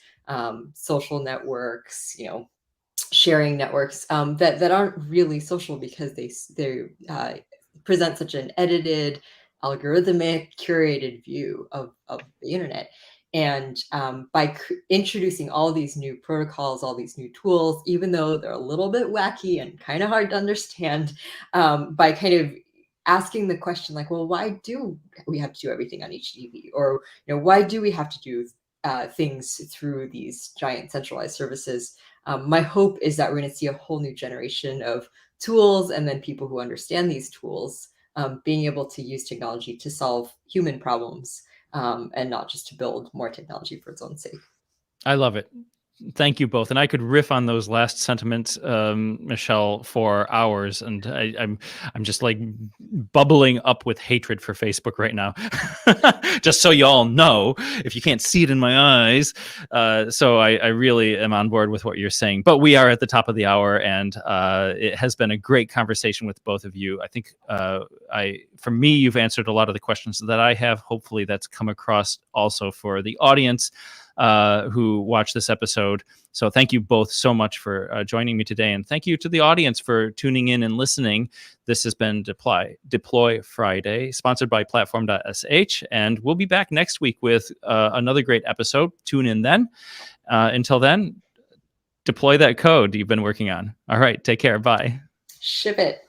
Speaker 2: social networks, sharing networks that aren't really social because they present such an edited, algorithmic, curated view of the internet. And by introducing all these new protocols, all these new tools, even though they're a little bit wacky and kind of hard to understand, by kind of asking the question like, well, why do we have to do everything on HTTP? Or, why do we have to do things through these giant centralized services? My hope is that we're going to see a whole new generation of tools, and then people who understand these tools being able to use technology to solve human problems, and not just to build more technology for its own sake.
Speaker 1: I love it. Thank you both. And I could riff on those last sentiments, Michelle, for hours. And I'm just like bubbling up with hatred for Facebook right now. Just so you all know, if you can't see it in my eyes. So I really am on board with what you're saying. But we are at the top of the hour, and it has been a great conversation with both of you. I think for me, you've answered a lot of the questions that I have. Hopefully that's come across also for the audience who watched this episode. So thank you both so much for joining me today. And thank you to the audience for tuning in and listening. This has been Deploy Friday, sponsored by Platform.sh. And we'll be back next week with another great episode. Tune in then. Until then, deploy that code you've been working on. All right. Take care. Bye.
Speaker 2: Ship it.